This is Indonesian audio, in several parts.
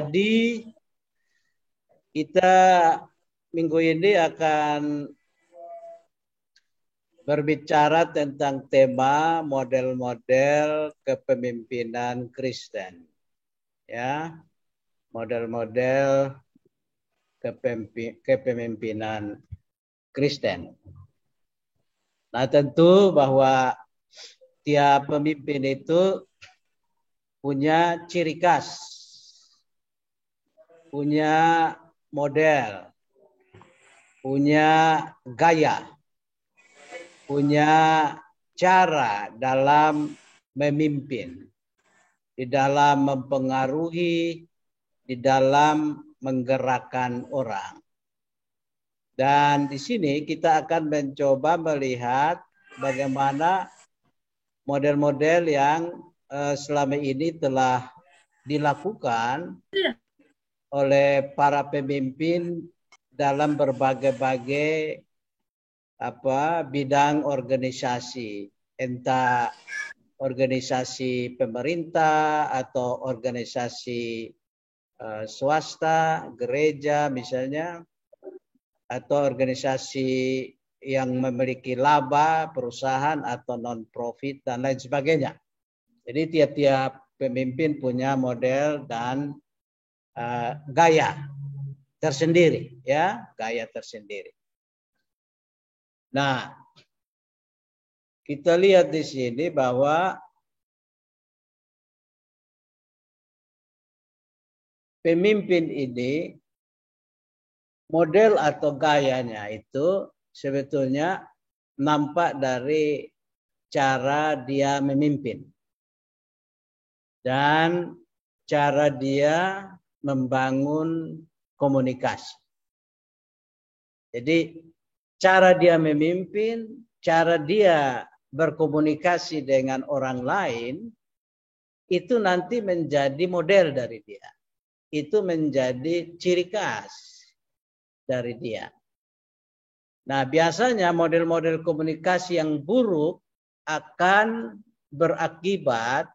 Jadi kita minggu ini akan berbicara tentang tema model-model kepemimpinan Kristen. Ya, model-model kepemimpinan Kristen. Nah, tentu bahwa tiap pemimpin itu punya ciri khas, punya model, punya gaya, punya cara dalam memimpin, di dalam mempengaruhi, di dalam menggerakkan orang. Dan di sini kita akan mencoba melihat bagaimana model-model yang selama ini telah dilakukan oleh para pemimpin dalam berbagai-bagai bidang organisasi, entah organisasi pemerintah atau organisasi swasta, gereja misalnya, atau organisasi yang memiliki laba, perusahaan atau non-profit dan lain sebagainya. Jadi tiap-tiap pemimpin punya model dan gaya tersendiri, ya, gaya tersendiri. Nah, kita lihat di sini bahwa pemimpin ini model atau gayanya itu sebetulnya nampak dari cara dia memimpin dan cara dia membangun komunikasi. Jadi cara dia memimpin, cara dia berkomunikasi dengan orang lain itu nanti menjadi model dari dia. Itu menjadi ciri khas dari dia. Nah, biasanya model-model komunikasi yang buruk akan berakibat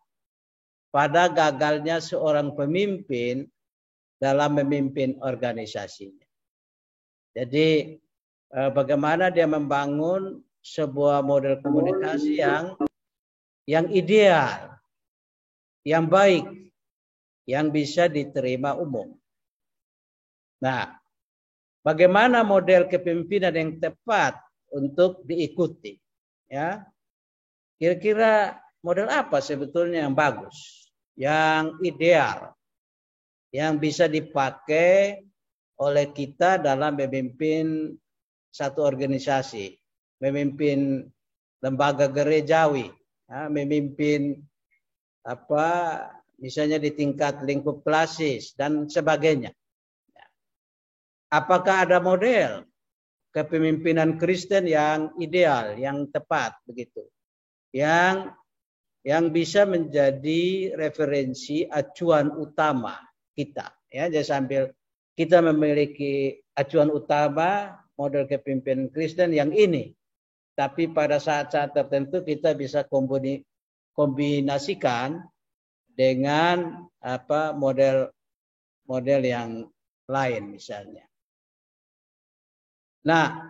pada gagalnya seorang pemimpin dalam memimpin organisasinya. Jadi, bagaimana dia membangun sebuah model komunikasi yang ideal, yang baik, yang bisa diterima umum. Nah, bagaimana model kepemimpinan yang tepat untuk diikuti? Ya, kira-kira model apa sebetulnya yang bagus, yang ideal, yang bisa dipakai oleh kita dalam memimpin satu organisasi, memimpin lembaga gerejawi, ya, memimpin misalnya di tingkat lingkup klasis dan sebagainya. Apakah ada model kepemimpinan Kristen yang ideal, yang tepat begitu, yang bisa menjadi referensi acuan utama kita, ya. Jadi sambil kita memiliki acuan utama model kepemimpinan Kristen yang ini, tapi pada saat-saat tertentu kita bisa kombinasikan dengan model yang lain misalnya. Nah,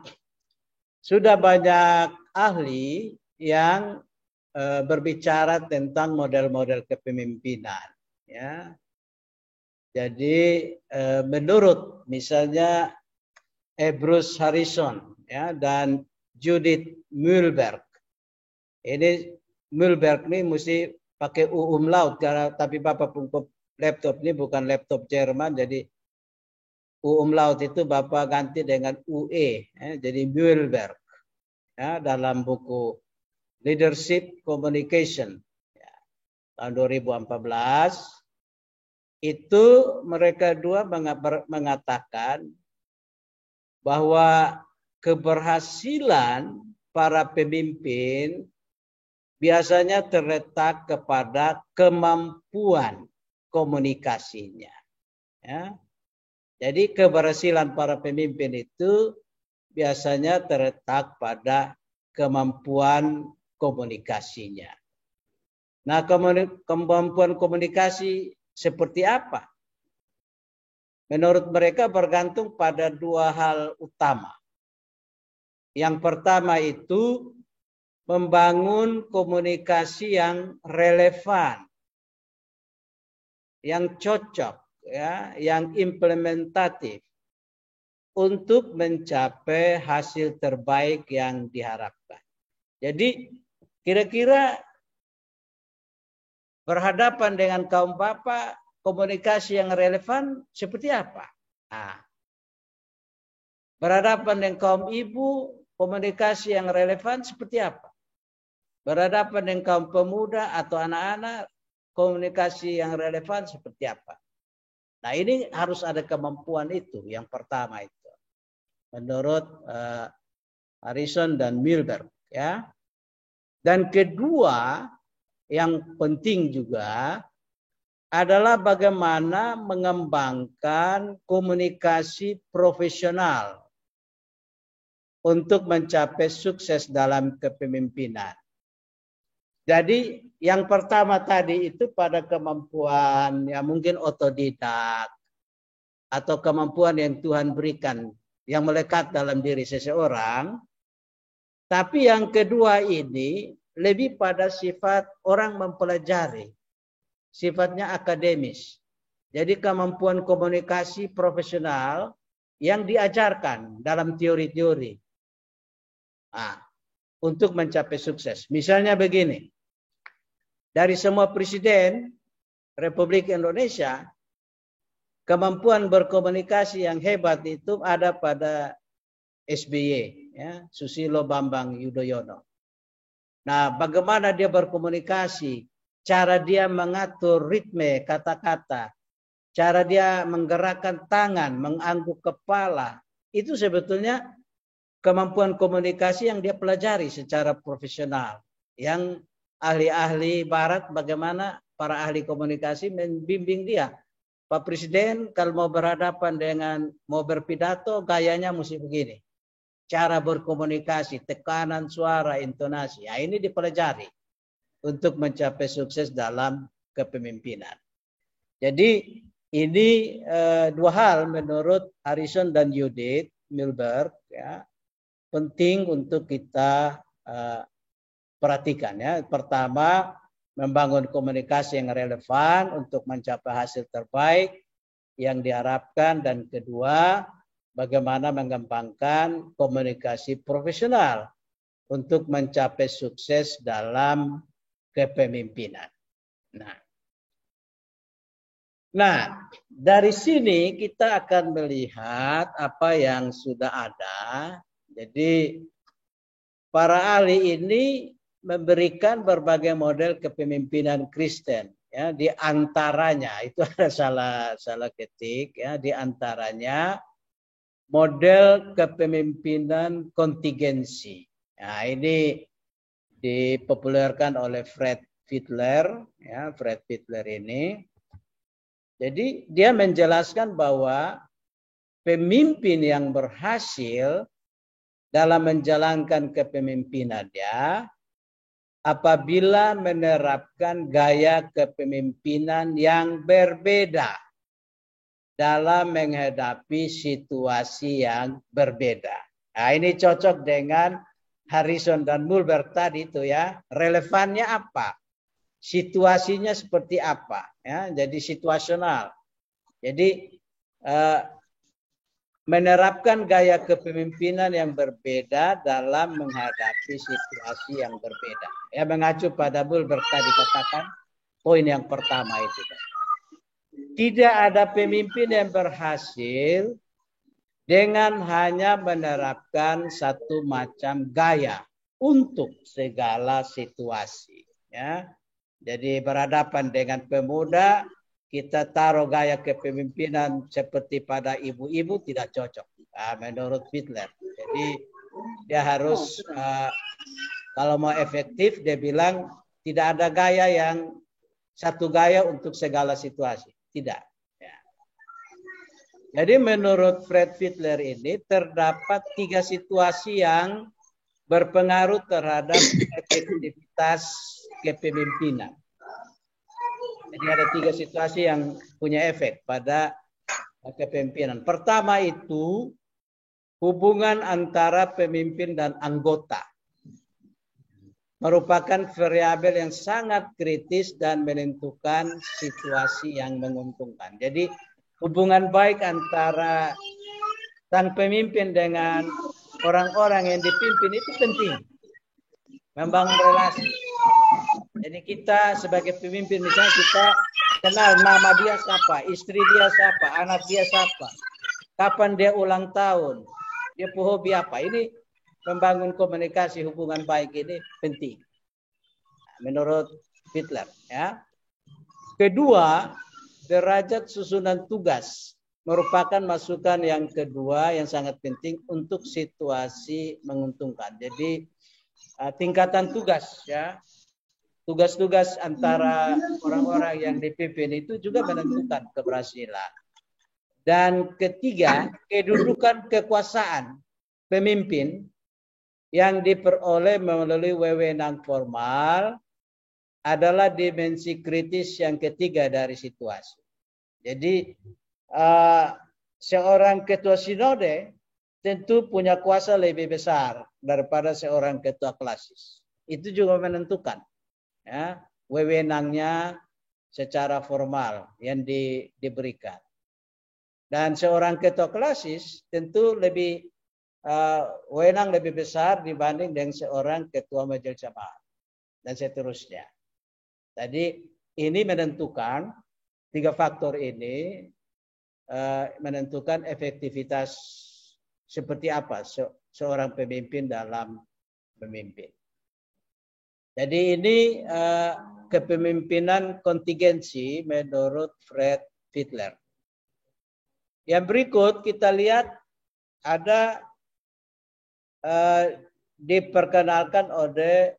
sudah banyak ahli yang berbicara tentang model-model kepemimpinan, ya. Jadi menurut misalnya Bruce Harrison, ya, dan Judith Muehlberg. Ini Muehlberg ini mesti pakai umlaut, tapi Bapak laptop ini bukan laptop Jerman, jadi umlaut itu Bapak ganti dengan UE, ya, jadi Muehlberg, ya, dalam buku Leadership Communication, ya, tahun 2014 itu mereka dua mengatakan bahwa keberhasilan para pemimpin biasanya terletak kepada kemampuan komunikasinya, ya. Jadi keberhasilan para pemimpin itu biasanya terletak pada kemampuan komunikasinya. Nah, kemampuan komunikasi seperti apa? menurut mereka bergantung pada dua hal utama. Yang pertama itu membangun komunikasi yang relevan, yang cocok, ya, yang implementatif untuk mencapai hasil terbaik yang diharapkan. Jadi kira-kira berhadapan dengan kaum bapak, komunikasi yang relevan seperti apa? Nah, berhadapan dengan kaum ibu, komunikasi yang relevan seperti apa? Berhadapan dengan kaum pemuda atau anak-anak, komunikasi yang relevan seperti apa? Nah, ini harus ada kemampuan itu, yang pertama itu. Menurut Harrison dan Milberg, ya. Dan kedua, yang penting juga adalah bagaimana mengembangkan komunikasi profesional untuk mencapai sukses dalam kepemimpinan. Jadi yang pertama tadi itu pada kemampuan yang mungkin otodidak atau kemampuan yang Tuhan berikan yang melekat dalam diri seseorang. Tapi yang kedua ini lebih pada sifat orang mempelajari, sifatnya akademis. Jadi kemampuan komunikasi profesional yang diajarkan dalam teori-teori. Nah, untuk mencapai sukses. Misalnya begini, dari semua presiden Republik Indonesia, kemampuan berkomunikasi yang hebat itu ada pada SBY, ya, Susilo Bambang Yudhoyono. Nah, bagaimana dia berkomunikasi, cara dia mengatur ritme kata-kata, cara dia menggerakkan tangan, mengangguk kepala, itu sebetulnya kemampuan komunikasi yang dia pelajari secara profesional. Yang ahli-ahli barat bagaimana para ahli komunikasi membimbing dia. Pak Presiden kalau mau berhadapan dengan, mau berpidato, gayanya mesti begini. Cara berkomunikasi, tekanan suara, intonasi. Nah, ini dipelajari untuk mencapai sukses dalam kepemimpinan. Jadi ini dua hal menurut Harrison dan Judith Milberg, ya, penting untuk kita perhatikan, ya. Pertama, membangun komunikasi yang relevan untuk mencapai hasil terbaik yang diharapkan, dan kedua, bagaimana mengembangkan komunikasi profesional untuk mencapai sukses dalam kepemimpinan. Nah, dari sini kita akan melihat apa yang sudah ada. Jadi para ahli ini memberikan berbagai model kepemimpinan Kristen, ya. Di antaranya itu ada salah ketik, ya, di antaranya model kepemimpinan kontingensi. Nah, ini dipopulerkan oleh Fred Fiedler, ya, Fred Fiedler ini. Jadi dia menjelaskan bahwa pemimpin yang berhasil dalam menjalankan kepemimpinannya apabila menerapkan gaya kepemimpinan yang berbeda dalam menghadapi situasi yang berbeda. Nah, ini cocok dengan Harrison dan Milberg tadi itu, ya. Relevannya apa? Situasinya seperti apa, ya? Jadi situasional. Jadi menerapkan gaya kepemimpinan yang berbeda dalam menghadapi situasi yang berbeda. Ya, mengacu pada Milberg tadi katakan poin yang pertama itu. Tidak ada pemimpin yang berhasil dengan hanya menerapkan satu macam gaya untuk segala situasi, ya. Jadi berhadapan dengan pemuda, kita taruh gaya kepemimpinan seperti pada ibu-ibu tidak cocok, menurut Fiedler. Jadi dia harus kalau mau efektif, dia bilang tidak ada gaya yang satu gaya untuk segala situasi, tidak. Ya. Jadi menurut Fred Fiedler ini terdapat 3 situasi yang berpengaruh terhadap efektivitas kepemimpinan. Jadi ada 3 situasi yang punya efek pada kepemimpinan. Pertama itu hubungan antara pemimpin dan anggota merupakan variabel yang sangat kritis dan menentukan situasi yang menguntungkan. Jadi hubungan baik antara sang pemimpin dengan orang-orang yang dipimpin itu penting. Membangun relasi. Jadi kita sebagai pemimpin, misalnya kita kenal nama dia siapa, istri dia siapa, anak dia siapa, kapan dia ulang tahun, dia hobi apa. Ini membangun komunikasi hubungan baik ini penting. Menurut Fiedler. Ya. Kedua, derajat susunan tugas merupakan masukan yang kedua yang sangat penting untuk situasi menguntungkan. Jadi tingkatan tugas, ya, tugas-tugas antara orang-orang yang dipimpin itu juga menentukan keberhasilan. Dan ketiga, kedudukan kekuasaan pemimpin yang diperoleh melalui wewenang formal adalah dimensi kritis yang ketiga dari situasi. Jadi seorang ketua sinode tentu punya kuasa lebih besar daripada seorang ketua klasis. Itu juga menentukan, ya, wewenangnya secara formal yang diberikan. Dan seorang ketua klasis tentu lebih wewenang lebih besar dibanding dengan seorang ketua majelis jamaah dan seterusnya. Jadi ini menentukan, tiga faktor ini menentukan efektivitas seperti apa seorang pemimpin dalam memimpin. Jadi ini kepemimpinan kontingensi menurut Fred Fiedler. Yang berikut kita lihat ada diperkenalkan oleh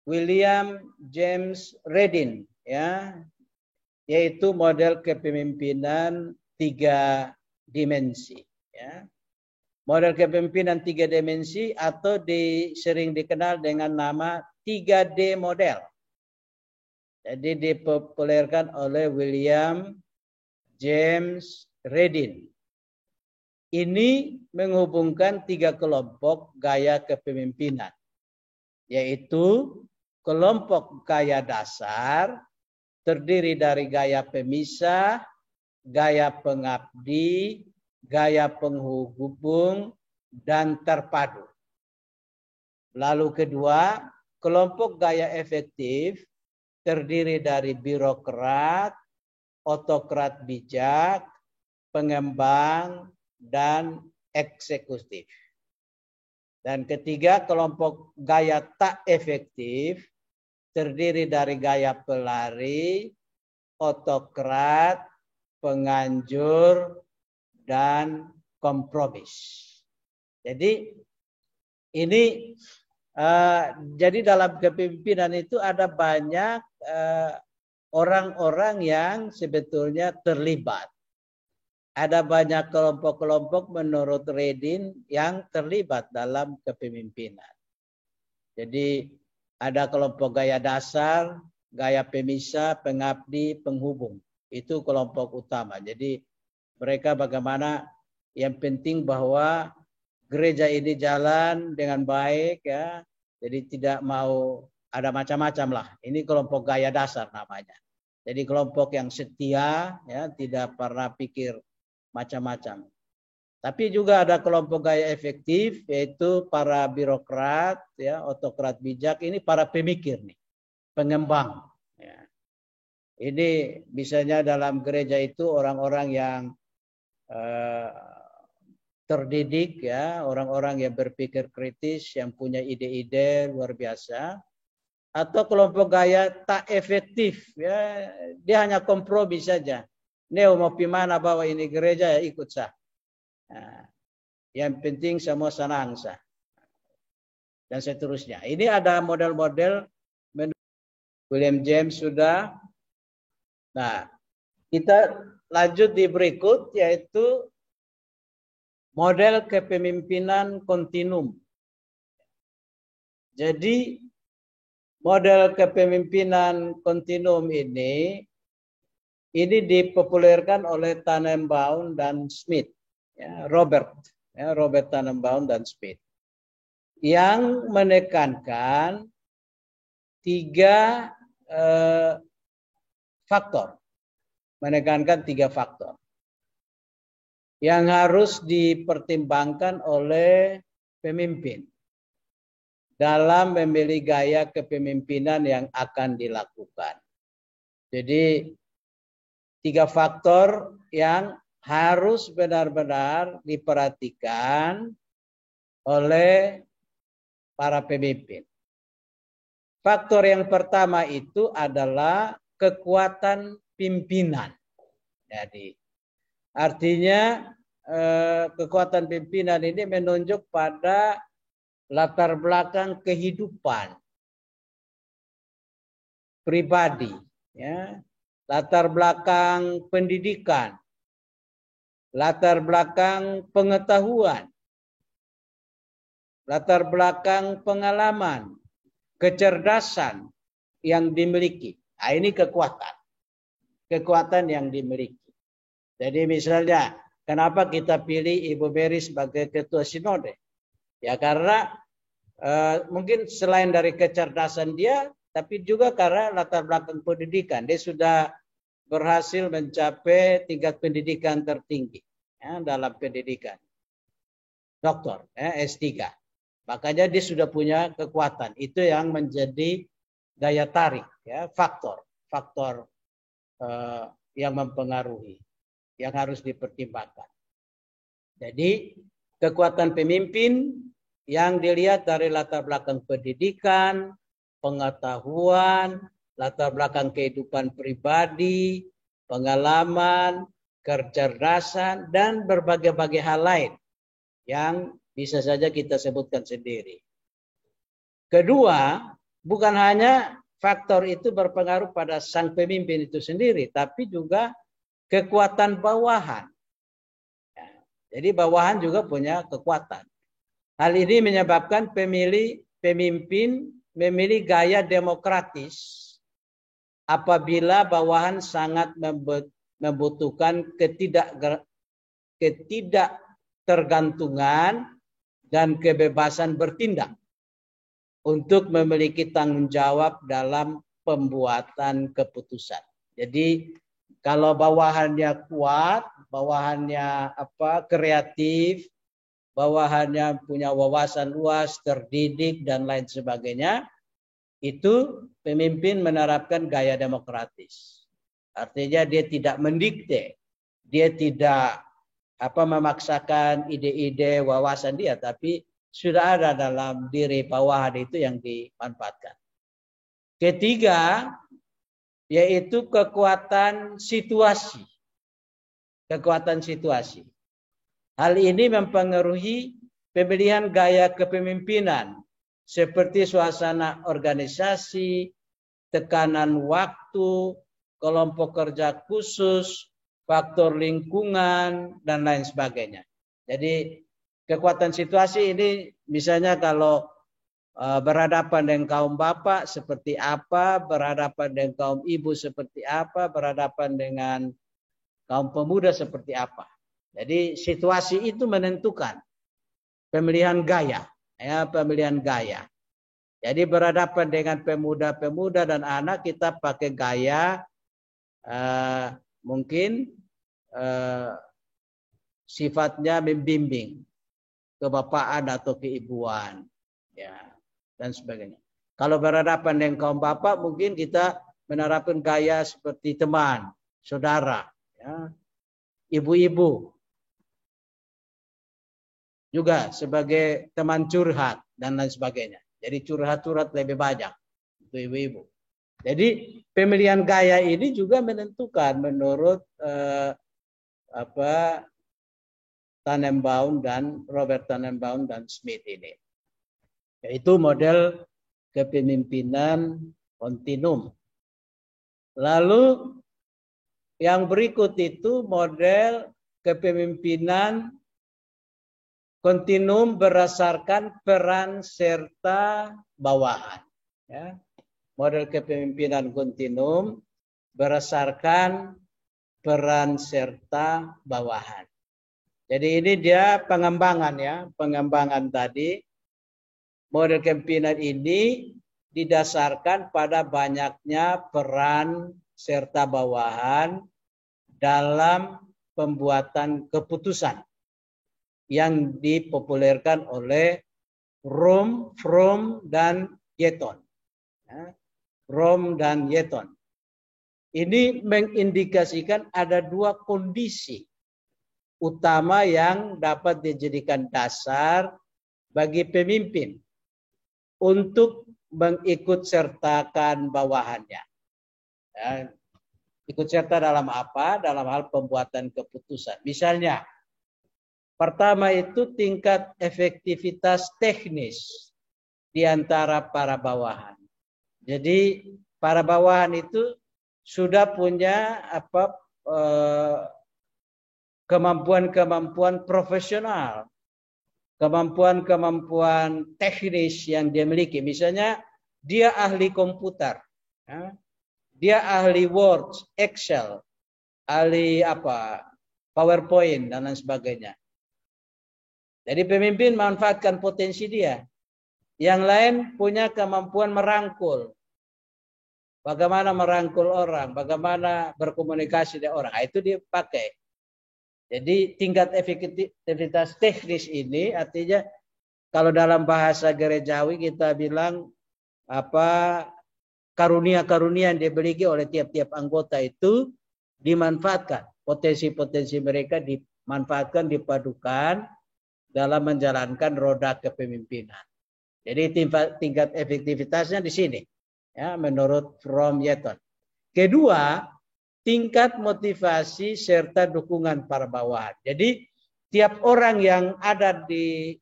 William James Reddin, ya, yaitu model kepemimpinan 3 dimensi. Ya. Model kepemimpinan 3 dimensi atau sering dikenal dengan nama 3D model. Jadi dipopulerkan oleh William James Reddin. Ini menghubungkan 3 kelompok gaya kepemimpinan, yaitu kelompok gaya dasar terdiri dari gaya pemisah, gaya pengabdi, gaya penghubung, dan terpadu. Lalu kedua, kelompok gaya efektif terdiri dari birokrat, otokrat bijak, pengembang, dan eksekutif. Dan ketiga, kelompok gaya tak efektif terdiri dari gaya pelari, otokrat, penganjur, dan kompromis. Jadi ini jadi dalam kepemimpinan itu ada banyak orang-orang yang sebetulnya terlibat. Ada banyak kelompok-kelompok menurut Reddin yang terlibat dalam kepemimpinan. Jadi ada kelompok gaya dasar, gaya pemisah, pengabdi, penghubung. Itu kelompok utama. Jadi mereka bagaimana yang penting bahwa gereja ini jalan dengan baik, ya. Jadi tidak mau ada macam-macam lah. Ini kelompok gaya dasar namanya. Jadi kelompok yang setia, ya, tidak pernah pikir macam-macam. Tapi juga ada kelompok gaya efektif, yaitu para birokrat, ya, otokrat bijak. Ini para pemikir nih, pengembang. Ya. Ini misalnya dalam gereja itu orang-orang yang terdidik, ya, orang-orang yang berpikir kritis, yang punya ide-ide luar biasa. Atau kelompok gaya tak efektif, ya, dia hanya kompromi saja. Neo mau pimana bahwa ini gereja, ya ikut sah. Nah, yang penting semua senang sah. Dan seterusnya. Ini ada model-model William James sudah. Nah, kita lanjut di berikut, yaitu model kepemimpinan kontinum. Jadi model kepemimpinan kontinum ini Ini dipopulerkan oleh Tannenbaum dan Smith, ya, Robert Tannenbaum dan Smith, yang menekankan tiga faktor, yang harus dipertimbangkan oleh pemimpin dalam memilih gaya kepemimpinan yang akan dilakukan. Jadi 3 faktor yang harus benar-benar diperhatikan oleh para pemimpin. Faktor yang pertama itu adalah kekuatan pimpinan. Jadi artinya kekuatan pimpinan ini menunjuk pada latar belakang kehidupan pribadi, ya, latar belakang pendidikan, latar belakang pengetahuan, latar belakang pengalaman, kecerdasan yang dimiliki. Nah, ini kekuatan yang dimiliki. Jadi misalnya, kenapa kita pilih Ibu Mary sebagai ketua sinode? Ya karena mungkin selain dari kecerdasan dia, tapi juga karena latar belakang pendidikan. Dia sudah berhasil mencapai tingkat pendidikan tertinggi, ya, dalam pendidikan. Doktor, ya, S3. Makanya dia sudah punya kekuatan. Itu yang menjadi daya tarik, ya, faktor yang mempengaruhi, yang harus dipertimbangkan. Jadi kekuatan pemimpin yang dilihat dari latar belakang pendidikan, pengetahuan, latar belakang kehidupan pribadi, pengalaman, kecerdasan, dan berbagai-bagai hal lain yang bisa saja kita sebutkan sendiri. Kedua, bukan hanya faktor itu berpengaruh pada sang pemimpin itu sendiri, tapi juga kekuatan bawahan. Jadi bawahan juga punya kekuatan. Hal ini menyebabkan pemimpin memilih gaya demokratis apabila bawahan sangat membutuhkan ketidaktergantungan dan kebebasan bertindak untuk memiliki tanggung jawab dalam pembuatan keputusan. Jadi kalau bawahannya kuat, bawahannya kreatif, bawahannya punya wawasan luas, terdidik, dan lain sebagainya, itu pemimpin menerapkan gaya demokratis. Artinya dia tidak mendikte, dia tidak memaksakan ide-ide wawasan dia, tapi sudah ada dalam diri bawahan itu yang dimanfaatkan. Ketiga, yaitu kekuatan situasi. Kekuatan situasi. Hal ini mempengaruhi pemilihan gaya kepemimpinan seperti suasana organisasi, tekanan waktu, kelompok kerja khusus, faktor lingkungan, dan lain sebagainya. Jadi kekuatan situasi ini misalnya kalau berhadapan dengan kaum bapak seperti apa, berhadapan dengan kaum ibu seperti apa, berhadapan dengan kaum pemuda seperti apa. Jadi situasi itu menentukan pemilihan gaya, ya, pemilihan gaya. Jadi berhadapan dengan pemuda-pemuda dan anak, kita pakai gaya mungkin sifatnya membimbing, kebapaan atau keibuan, ya, dan sebagainya. Kalau berhadapan dengan kaum bapak, mungkin kita menerapkan gaya seperti teman, saudara, ya, ibu-ibu. Juga sebagai teman curhat dan lain sebagainya. Jadi curhat-curhat lebih banyak untuk ibu-ibu. Jadi pemilihan gaya ini juga menentukan menurut Robert Tannenbaum dan Smith ini. Yaitu model kepemimpinan kontinum. Lalu yang berikut itu model kepemimpinan kontinum berdasarkan peran serta bawahan. Ya. Model kepemimpinan kontinum berdasarkan peran serta bawahan. Jadi ini dia pengembangan ya, pengembangan tadi. Model kepemimpinan ini didasarkan pada banyaknya peran serta bawahan dalam pembuatan keputusan yang dipopulerkan oleh Rom, Fromm, dan Yeaton. Rom dan Yeaton. Ini mengindikasikan ada dua kondisi utama yang dapat dijadikan dasar bagi pemimpin untuk mengikut sertakan bawahannya. Ikut serta dalam apa? Dalam hal pembuatan keputusan. Misalnya, pertama itu tingkat efektivitas teknis di antara para bawahan. Jadi para bawahan itu sudah punya kemampuan-kemampuan profesional, kemampuan-kemampuan teknis yang dia miliki. Misalnya dia ahli komputer, dia ahli Word, Excel, ahli PowerPoint dan lain sebagainya. Jadi pemimpin manfaatkan potensi dia. Yang lain punya kemampuan merangkul. Bagaimana merangkul orang, bagaimana berkomunikasi dengan orang. Itu dia pakai. Jadi tingkat efektivitas teknis ini artinya kalau dalam bahasa gerejawi kita bilang karunia-karunia yang dimiliki oleh tiap-tiap anggota itu dimanfaatkan. Potensi-potensi mereka dimanfaatkan, dipadukan dalam menjalankan roda kepemimpinan. Jadi tingkat efektivitasnya di sini, ya, menurut Fromm Yeaton. Kedua, tingkat motivasi serta dukungan para bawahan. Jadi tiap orang yang ada di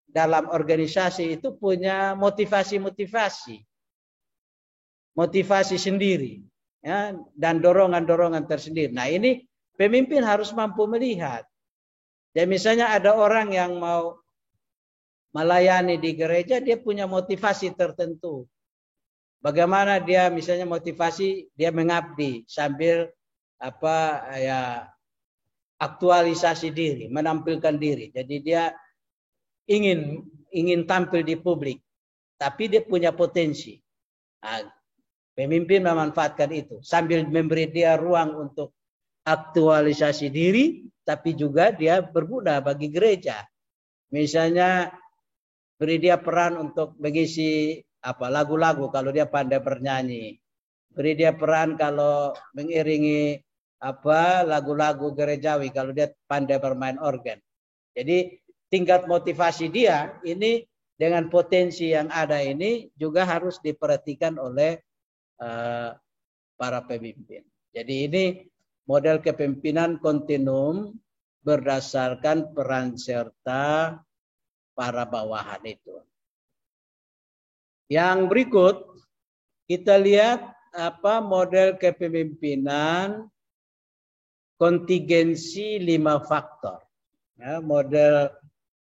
dalam organisasi itu punya motivasi sendiri, ya, dan dorongan-dorongan tersendiri. Nah ini pemimpin harus mampu melihat. Ya misalnya ada orang yang mau melayani di gereja, dia punya motivasi tertentu. Bagaimana dia misalnya motivasi dia mengabdi sambil aktualisasi diri, menampilkan diri. Jadi dia ingin tampil di publik, tapi dia punya potensi. Nah, pemimpin memanfaatkan itu sambil memberi dia ruang untuk aktualisasi diri, tapi juga dia berguna bagi gereja. Misalnya beri dia peran untuk mengisi lagu-lagu kalau dia pandai bernyanyi. Beri dia peran kalau mengiringi lagu-lagu gerejawi kalau dia pandai bermain organ. Jadi tingkat motivasi dia ini dengan potensi yang ada ini juga harus diperhatikan oleh para pemimpin. Jadi ini model kepemimpinan kontinum berdasarkan peran serta para bawahan itu. Yang berikut kita lihat model kepemimpinan kontingensi 5 faktor. Ya, model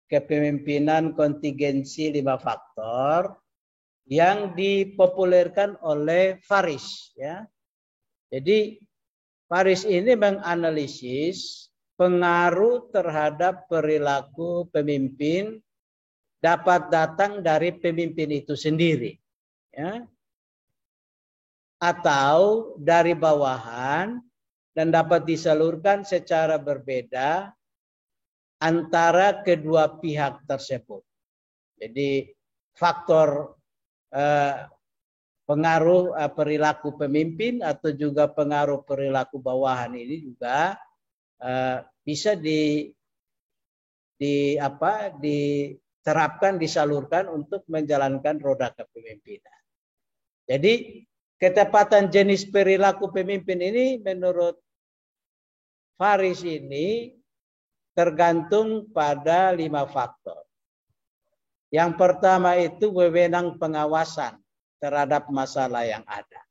kepemimpinan kontingensi 5 faktor yang dipopulerkan oleh Faris. Ya. Jadi Faris ini menganalisis pengaruh terhadap perilaku pemimpin dapat datang dari pemimpin itu sendiri, ya, atau dari bawahan dan dapat disalurkan secara berbeda antara kedua pihak tersebut. Jadi faktor pengaruh perilaku pemimpin atau juga pengaruh perilaku bawahan ini juga bisa diterapkan, disalurkan untuk menjalankan roda kepemimpinan. Jadi ketepatan jenis perilaku pemimpin ini menurut Faris ini tergantung pada 5 faktor. Yang pertama itu wewenang pengawasan terhadap masalah yang ada.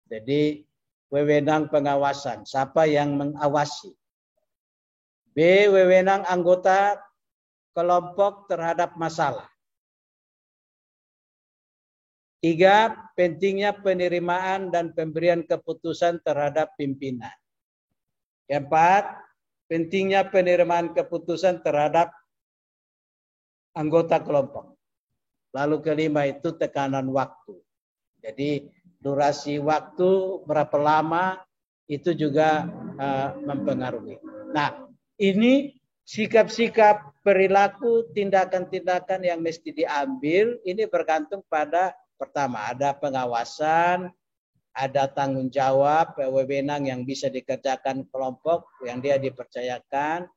Jadi wewenang pengawasan, siapa yang mengawasi. B, wewenang anggota kelompok terhadap masalah. 3, pentingnya penerimaan dan pemberian keputusan terhadap pimpinan. Keempat, pentingnya penerimaan keputusan terhadap anggota kelompok. Lalu kelima itu tekanan waktu. Jadi durasi waktu berapa lama itu juga mempengaruhi. Nah, ini sikap-sikap, perilaku, tindakan-tindakan yang mesti diambil ini bergantung pada pertama ada pengawasan, ada tanggung jawab, wewenang yang bisa dikerjakan kelompok yang dia dipercayakan,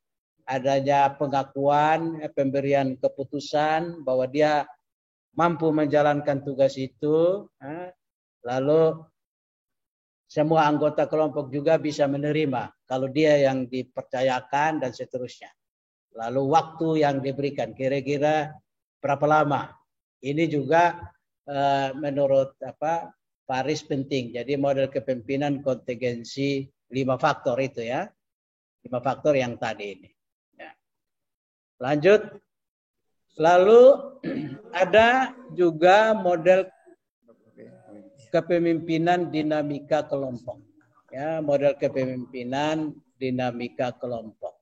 adanya pengakuan, pemberian keputusan bahwa dia mampu menjalankan tugas itu, lalu semua anggota kelompok juga bisa menerima kalau dia yang dipercayakan dan seterusnya. Lalu waktu yang diberikan kira-kira berapa lama? Ini juga menurut Paris penting. Jadi model kepemimpinan kontingensi 5 faktor itu ya. 5 faktor yang tadi ini. Ya. Lanjut. Lalu ada juga model kepemimpinan dinamika kelompok. Ya, model kepemimpinan dinamika kelompok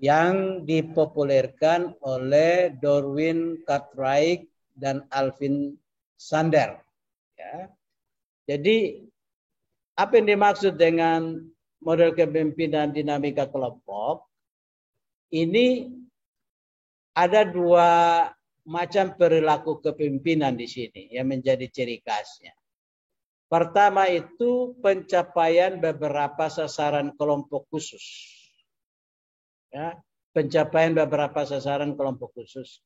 yang dipopulerkan oleh Darwin Cartwright dan Alvin Sander. Ya. Jadi apa yang dimaksud dengan model kepemimpinan dinamika kelompok? Ini ada 2 macam perilaku kepemimpinan di sini yang menjadi ciri khasnya. Pertama itu pencapaian beberapa sasaran kelompok khusus. Ya, pencapaian beberapa sasaran kelompok khusus.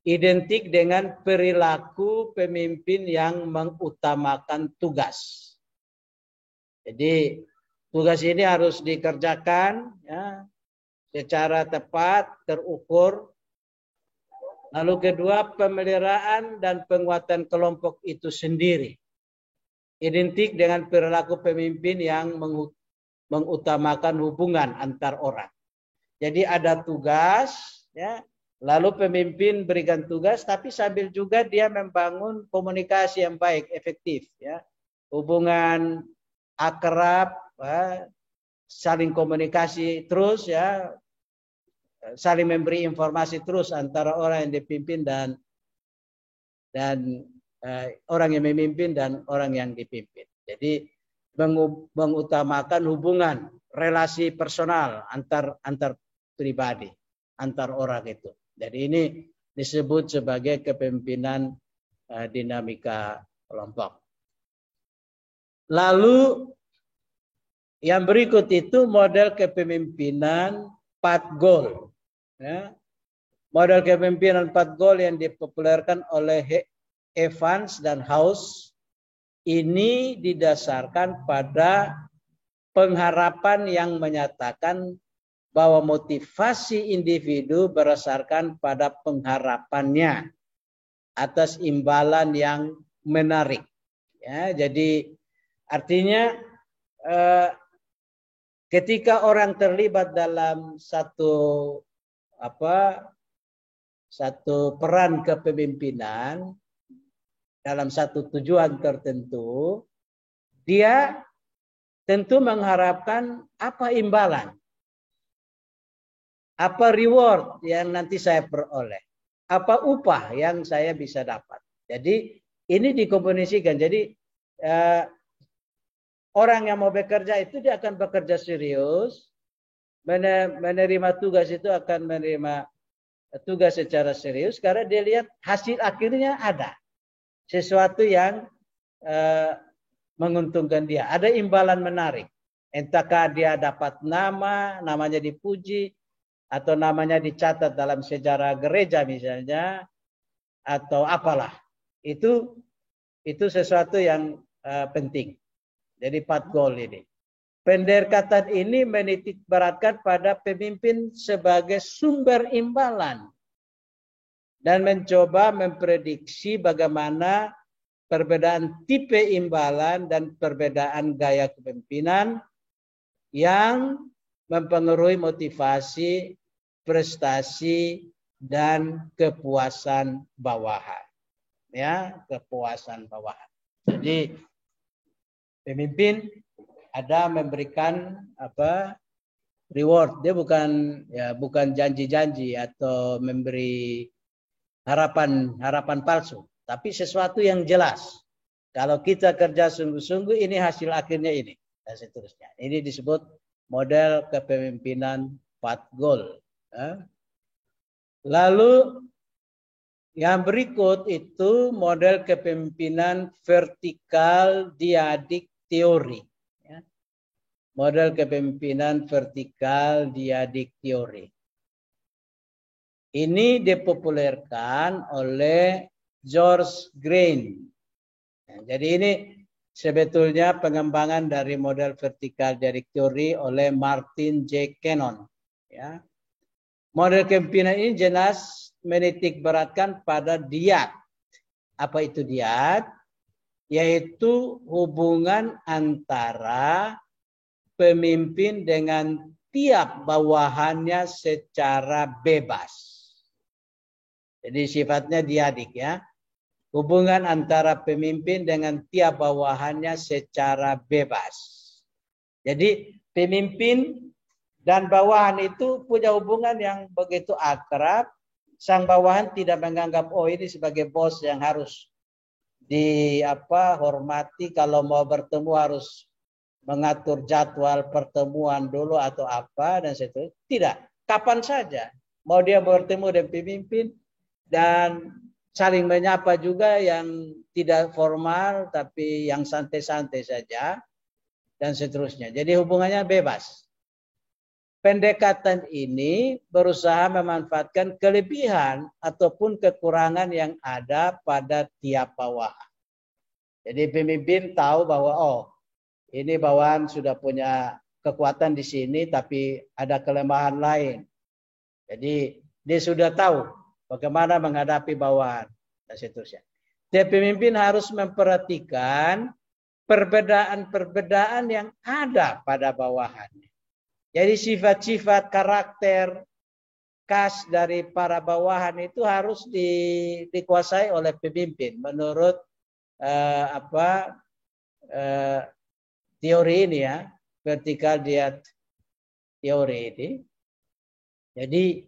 Identik dengan perilaku pemimpin yang mengutamakan tugas. Jadi tugas ini harus dikerjakan ya, secara tepat, terukur. Lalu kedua, pemeliharaan dan penguatan kelompok itu sendiri. Identik dengan perilaku pemimpin yang mengutamakan hubungan antar orang. Jadi ada tugas, ya, lalu pemimpin berikan tugas, tapi sambil juga dia membangun komunikasi yang baik, efektif, ya, hubungan akrab, ya, saling komunikasi terus, ya, saling memberi informasi terus antara orang yang dipimpin dan orang yang memimpin dan orang yang dipimpin. Jadi mengutamakan hubungan, relasi personal antar pribadi, antar orang itu. Jadi ini disebut sebagai kepemimpinan dinamika kelompok. Lalu yang berikut itu model kepemimpinan 4 goal. Ya. Model kepemimpinan 4 goal yang dipopulerkan oleh Evans dan House ini didasarkan pada pengharapan yang menyatakan bahwa motivasi individu berdasarkan pada pengharapannya atas imbalan yang menarik. Ya, jadi artinya ketika orang terlibat dalam satu peran kepemimpinan dalam satu tujuan tertentu, dia tentu mengharapkan apa imbalan, apa reward yang nanti saya peroleh, apa upah yang saya bisa dapat. Jadi ini dikomunikasikan. Jadi orang yang mau bekerja itu dia akan bekerja serius, menerima tugas itu akan menerima tugas secara serius karena dia lihat hasil akhirnya ada. Sesuatu yang menguntungkan dia. Ada imbalan menarik. Entahkah dia dapat namanya dipuji, atau namanya dicatat dalam sejarah gereja misalnya, atau apalah. Itu sesuatu yang penting. Jadi 4 goal ini. Pendekatan ini menitik beratkan pada pemimpin sebagai sumber imbalan dan mencoba memprediksi bagaimana perbedaan tipe imbalan dan perbedaan gaya kepemimpinan yang mempengaruhi motivasi, prestasi, dan kepuasan bawahan. Ya, kepuasan bawahan. Jadi pemimpin ada memberikan reward. Dia bukan janji-janji atau memberi harapan palsu, tapi sesuatu yang jelas. Kalau kita kerja sungguh-sungguh, ini hasil akhirnya ini dan seterusnya. Ini disebut model kepemimpinan 4 goal. Lalu yang berikut itu model kepemimpinan vertikal diadik teori. Model kepemimpinan vertikal diadik teori. Ini dipopulerkan oleh George Green. Jadi ini sebetulnya pengembangan dari model vertikal diadik teori oleh Martin J. Cannon. Ya. Model kepemimpinan ini jelas menitik beratkan pada dyad. Apa itu dyad? Yaitu hubungan antara pemimpin dengan tiap bawahannya secara bebas. Jadi sifatnya diadik ya. Hubungan antara pemimpin dengan tiap bawahannya secara bebas. Jadi pemimpin dan bawahan itu punya hubungan yang begitu akrab. Sang bawahan tidak menganggap ini sebagai bos yang harus hormati, kalau mau bertemu harus mengatur jadwal pertemuan dulu atau apa dan seterusnya. Tidak, kapan saja mau dia bertemu dengan pemimpin dan saling menyapa juga yang tidak formal tapi yang santai-santai saja dan seterusnya. Jadi hubungannya bebas. Pendekatan ini berusaha memanfaatkan kelebihan ataupun kekurangan yang ada pada tiap bawahan. Jadi pemimpin tahu bahwa ini bawahan sudah punya kekuatan di sini tapi ada kelemahan lain. Jadi dia sudah tahu bagaimana menghadapi bawahan dan seterusnya. Tiap pemimpin harus memperhatikan perbedaan-perbedaan yang ada pada bawahannya. Jadi sifat-sifat karakter khas dari para bawahan itu harus dikuasai oleh pemimpin menurut teori ini ya, vertikal diad teori ini. Jadi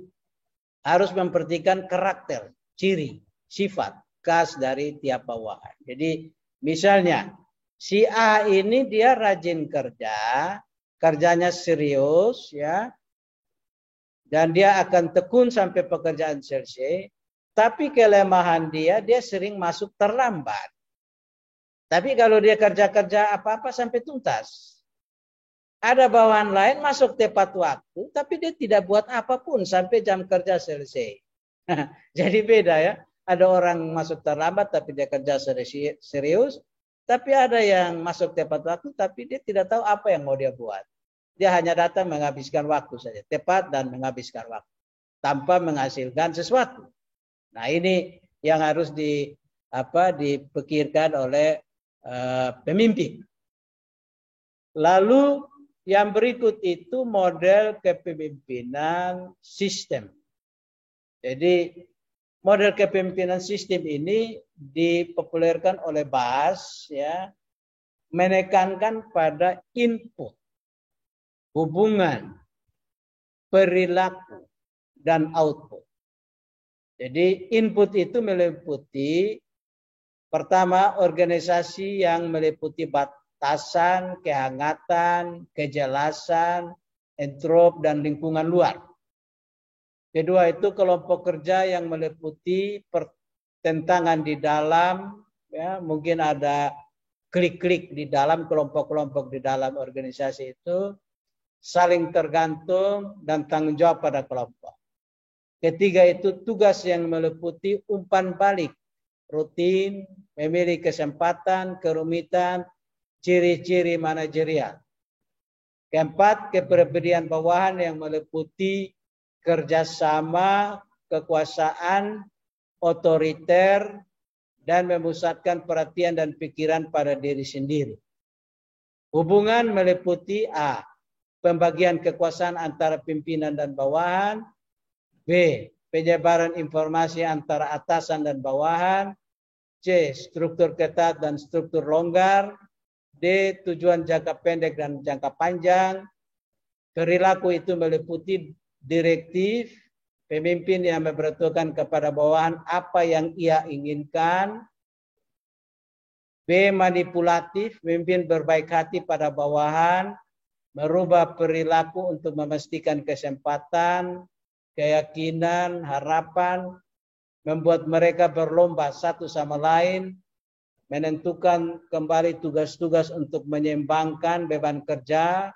harus memperhatikan karakter, ciri, sifat khas dari tiap bawahan. Jadi misalnya si A ini dia rajin kerja, kerjanya serius ya. Dan dia akan tekun sampai pekerjaan selesai. Tapi kelemahan dia sering masuk terlambat. Tapi kalau dia kerja-kerja apa-apa sampai tuntas. Ada bawahan lain masuk tepat waktu, tapi dia tidak buat apapun sampai jam kerja selesai. Jadi beda ya. Ada orang masuk terlambat tapi dia kerja serius. Tapi ada yang masuk tepat waktu tapi dia tidak tahu apa yang mau dia buat. Dia hanya datang menghabiskan waktu saja. Tepat dan menghabiskan waktu. Tanpa menghasilkan sesuatu. Nah ini yang harus dipikirkan oleh pemimpin. Lalu yang berikut itu model kepemimpinan sistem. Jadi model kepemimpinan sistem ini dipopulerkan oleh Bass ya, menekankan pada input, hubungan, perilaku, dan output. Jadi input itu meliputi pertama organisasi yang meliputi batasan, kehangatan, kejelasan, entrop, dan lingkungan luar. Kedua itu kelompok kerja yang meliputi pertentangan di dalam, ya, mungkin ada klik-klik di dalam kelompok-kelompok di dalam organisasi itu, saling tergantung dan tanggung jawab pada kelompok. Ketiga itu tugas yang meliputi umpan balik, rutin, memilih kesempatan, kerumitan, ciri-ciri manajerial. Keempat, kepribadian bawahan yang meliputi kerjasama, kekuasaan, otoriter, dan memusatkan perhatian dan pikiran pada diri sendiri. Hubungan meliputi A, pembagian kekuasaan antara pimpinan dan bawahan. B, penyebaran informasi antara atasan dan bawahan. C, struktur ketat dan struktur longgar. D. Tujuan jangka pendek dan jangka panjang. Perilaku itu meliputi direktif pemimpin yang memberitahukan kepada bawahan apa yang ia inginkan. B. Manipulatif, pemimpin berbaik hati pada bawahan, merubah perilaku untuk memastikan kesempatan, keyakinan, harapan, membuat mereka berlomba satu sama lain, menentukan kembali tugas-tugas untuk menyeimbangkan beban kerja.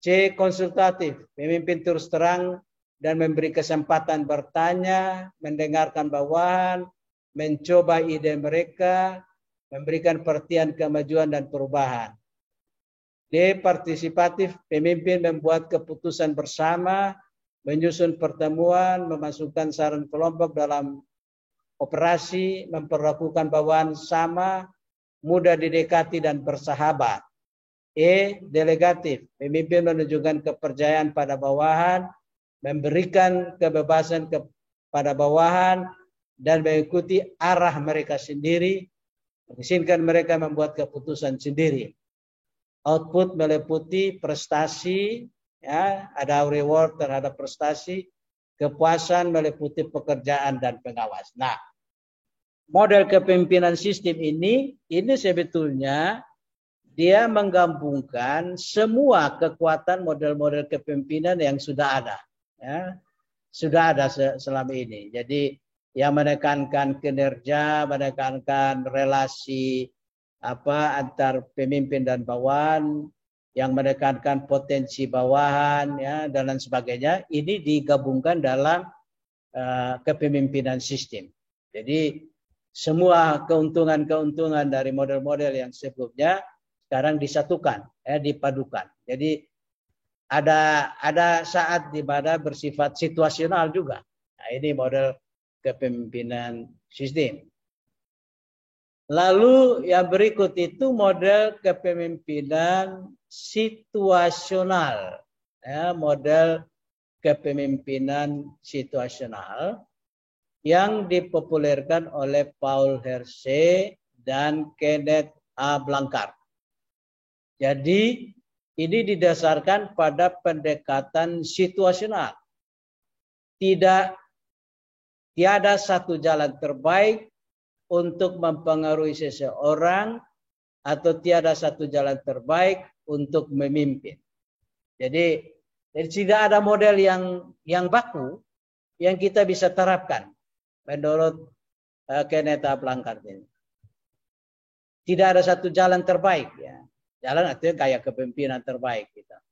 C. Konsultatif, pemimpin terus terang dan memberi kesempatan bertanya, mendengarkan bawahan, mencoba ide mereka, memberikan perhatian kemajuan dan perubahan. D. Partisipatif, pemimpin membuat keputusan bersama, menyusun pertemuan, memasukkan saran kelompok dalam operasi, memperlakukan bawahan sama, mudah didekati dan bersahabat. E. Delegatif, pemimpin menunjukkan kepercayaan pada bawahan, memberikan kebebasan kepada bawahan, dan mengikuti arah mereka sendiri, mengizinkan mereka membuat keputusan sendiri. Output meliputi prestasi, ya, ada reward terhadap prestasi, kepuasan meliputi pekerjaan dan pengawas. Nah, model kepemimpinan sistem ini sebetulnya dia menggabungkan semua kekuatan model-model kepemimpinan yang sudah ada, ya, sudah ada selama ini. Jadi yang menekankan kinerja, menekankan relasi antar pemimpin dan bawahan, yang menekankan potensi bawahan, ya, dan lain sebagainya. Ini digabungkan dalam kepemimpinan sistem. Jadi semua keuntungan-keuntungan dari model-model yang sebelumnya sekarang disatukan, ya, dipadukan. Jadi ada saat di mana bersifat situasional juga. Nah, ini model kepemimpinan sistem. Lalu yang berikut itu model kepemimpinan situasional, ya, model kepemimpinan situasional yang dipopulerkan oleh Paul Hersey dan Kenneth A. Blanchard. Jadi ini didasarkan pada pendekatan situasional. Tiada satu jalan terbaik untuk mempengaruhi seseorang atau tiada satu jalan terbaik untuk memimpin. Jadi tidak ada model yang baku yang kita bisa terapkan menurut Kenneth A. Blanchard ini. Tidak ada satu jalan terbaik, ya. Jalan artinya kayak kepemimpinan terbaik kita.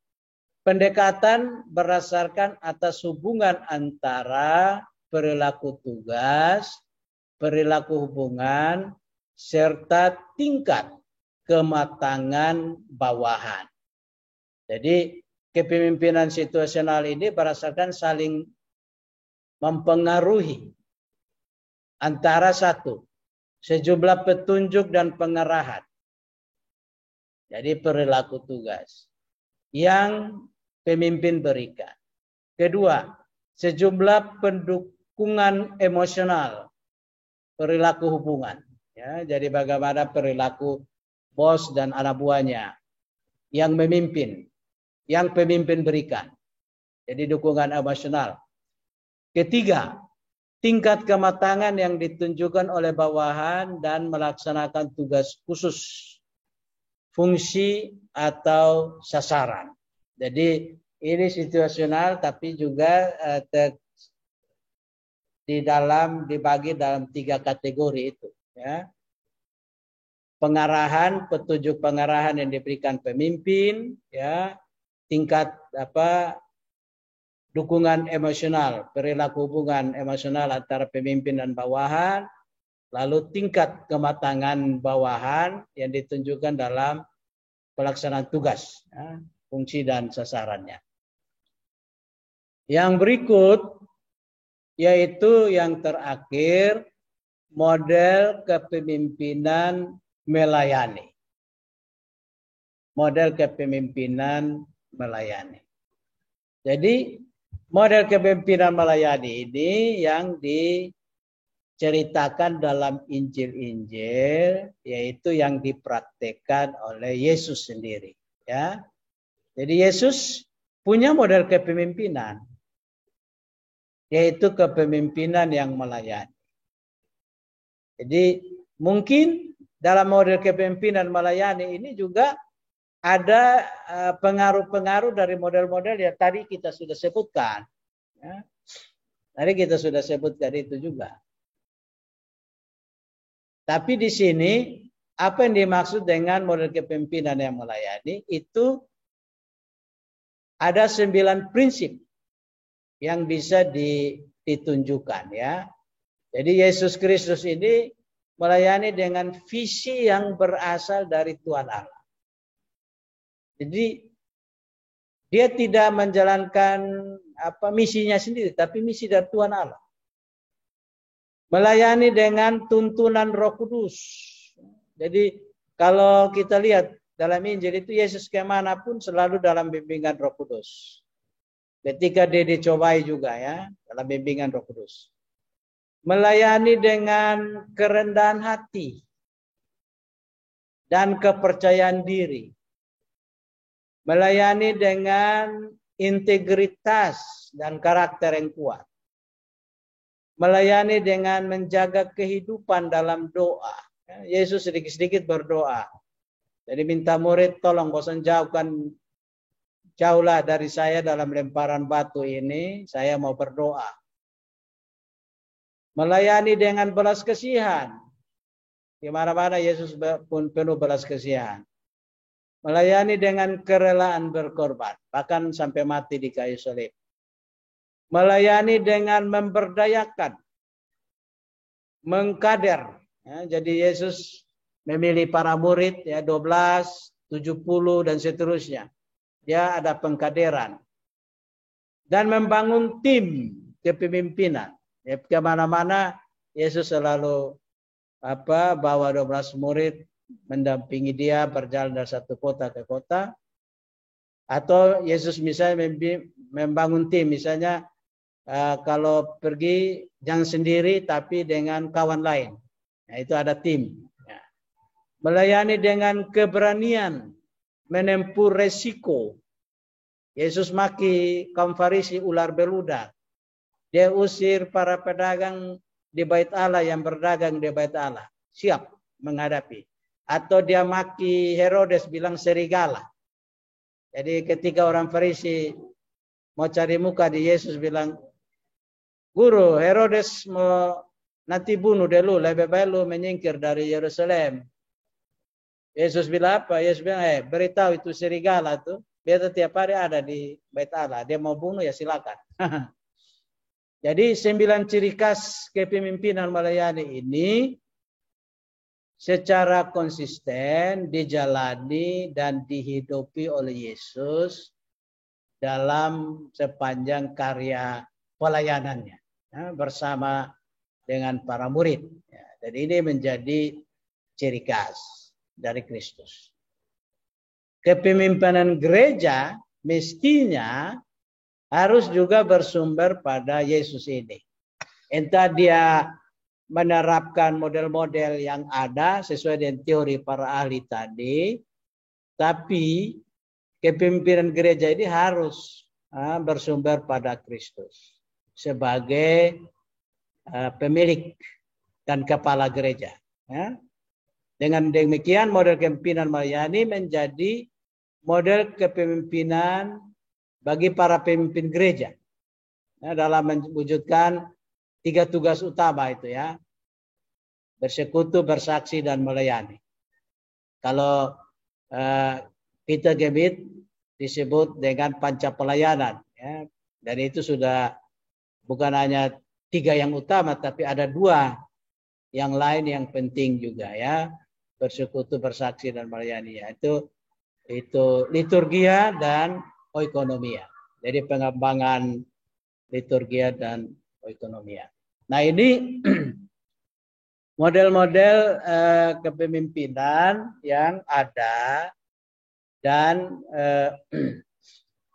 Pendekatan berdasarkan atas hubungan antara perilaku tugas, perilaku hubungan, serta tingkat kematangan bawahan. Jadi kepemimpinan situasional ini berdasarkan saling mempengaruhi antara satu, sejumlah petunjuk dan pengarahan. Jadi perilaku tugas yang pemimpin berikan. Kedua, sejumlah pendukungan emosional, perilaku hubungan. Ya, jadi bagaimana perilaku bos dan anak buahnya yang memimpin, yang pemimpin berikan. Jadi dukungan emosional. Ketiga, tingkat kematangan yang ditunjukkan oleh bawahan dan melaksanakan tugas khusus, fungsi atau sasaran. Jadi ini situasional tapi juga dibagi dalam 3 kategori itu, ya. Pengarahan, petunjuk pengarahan yang diberikan pemimpin, ya. Tingkat dukungan emosional, perilaku hubungan emosional antara pemimpin dan bawahan, lalu tingkat kematangan bawahan yang ditunjukkan dalam pelaksanaan tugas, ya, fungsi dan sasarannya. Yang berikut yaitu yang terakhir, model kepemimpinan melayani. Model kepemimpinan melayani. Jadi model kepemimpinan melayani ini yang diceritakan dalam Injil-Injil, yaitu yang dipraktekkan oleh Yesus sendiri. Ya, jadi Yesus punya model kepemimpinan, yaitu kepemimpinan yang melayani. Jadi mungkin dalam model kepemimpinan melayani ini juga ada pengaruh-pengaruh dari model-model yang tadi kita sudah sebutkan. Ya. Tadi kita sudah sebutkan itu juga. Tapi di sini apa yang dimaksud dengan model kepemimpinan yang melayani itu ada 9 prinsip yang bisa ditunjukkan ya. Jadi Yesus Kristus ini melayani dengan visi yang berasal dari Tuhan Allah. Jadi dia tidak menjalankan misinya sendiri, tapi misi dari Tuhan Allah. Melayani dengan tuntunan Roh Kudus. Jadi kalau kita lihat dalam Injil itu Yesus kemanapun selalu dalam bimbingan Roh Kudus. Ketika dia dicobai juga ya dalam bimbingan Roh Kudus. Melayani dengan kerendahan hati dan kepercayaan diri. Melayani dengan integritas dan karakter yang kuat. Melayani dengan menjaga kehidupan dalam doa. Yesus sedikit-sedikit berdoa. Jadi minta murid tolong bosan jauhlah dari saya dalam lemparan batu ini. Saya mau berdoa. Melayani dengan belas kasihan. Di mana-mana Yesus pun penuh belas kasihan. Melayani dengan kerelaan berkorban, bahkan sampai mati di kayu salib. Melayani dengan memberdayakan, mengkader. Ya, jadi Yesus memilih para murid ya 12, 70 dan seterusnya. Dia ada pengkaderan. Dan membangun tim kepemimpinan. Ya, kemana-mana Yesus selalu bawa 12 murid mendampingi dia berjalan dari satu kota ke kota. Atau Yesus misalnya membangun tim, misalnya kalau pergi jangan sendiri tapi dengan kawan lain. Nah, itu ada tim. Ya. Melayani dengan keberanian menempuh resiko. Yesus maki kaum Farisi ular beludak. Dia usir para pedagang di bait Allah yang berdagang di bait Allah. Siap menghadapi. Atau dia maki Herodes bilang serigala. Jadi ketika orang Farisi mau cari muka di Yesus bilang, Guru, Herodes mau nanti bunuh dulu, lebih baik lu menyingkir dari Yerusalem. Yesus bilang apa? Yesus bilang, beritahu itu serigala tuh. Dia setiap hari ada di bait Allah. Dia mau bunuh ya silakan. Jadi 9 ciri khas kepemimpinan melayani ini secara konsisten dijalani dan dihidupi oleh Yesus dalam sepanjang karya pelayanannya ya, bersama dengan para murid. Ya, dan ini menjadi ciri khas dari Kristus. Kepemimpinan gereja mestinya harus juga bersumber pada Yesus ini. Entah dia menerapkan model-model yang ada sesuai dengan teori para ahli tadi, tapi kepemimpinan gereja ini harus bersumber pada Kristus sebagai pemilik dan kepala gereja. Ya. Dengan demikian model kepemimpinan melayani menjadi model kepemimpinan bagi para pemimpin gereja ya, dalam mewujudkan 3 tugas utama itu ya. Bersekutu, bersaksi, dan melayani. Kalau Peter Gebit disebut dengan panca pelayanan. Ya. Dan itu sudah bukan hanya 3 yang utama, tapi ada 2 yang lain yang penting juga ya. Bersekutu, bersaksi, dan melayani. Ya. Itu liturgia dan oikonomia. Jadi pengembangan liturgia dan oikonomia. Nah ini model-model kepemimpinan yang ada dan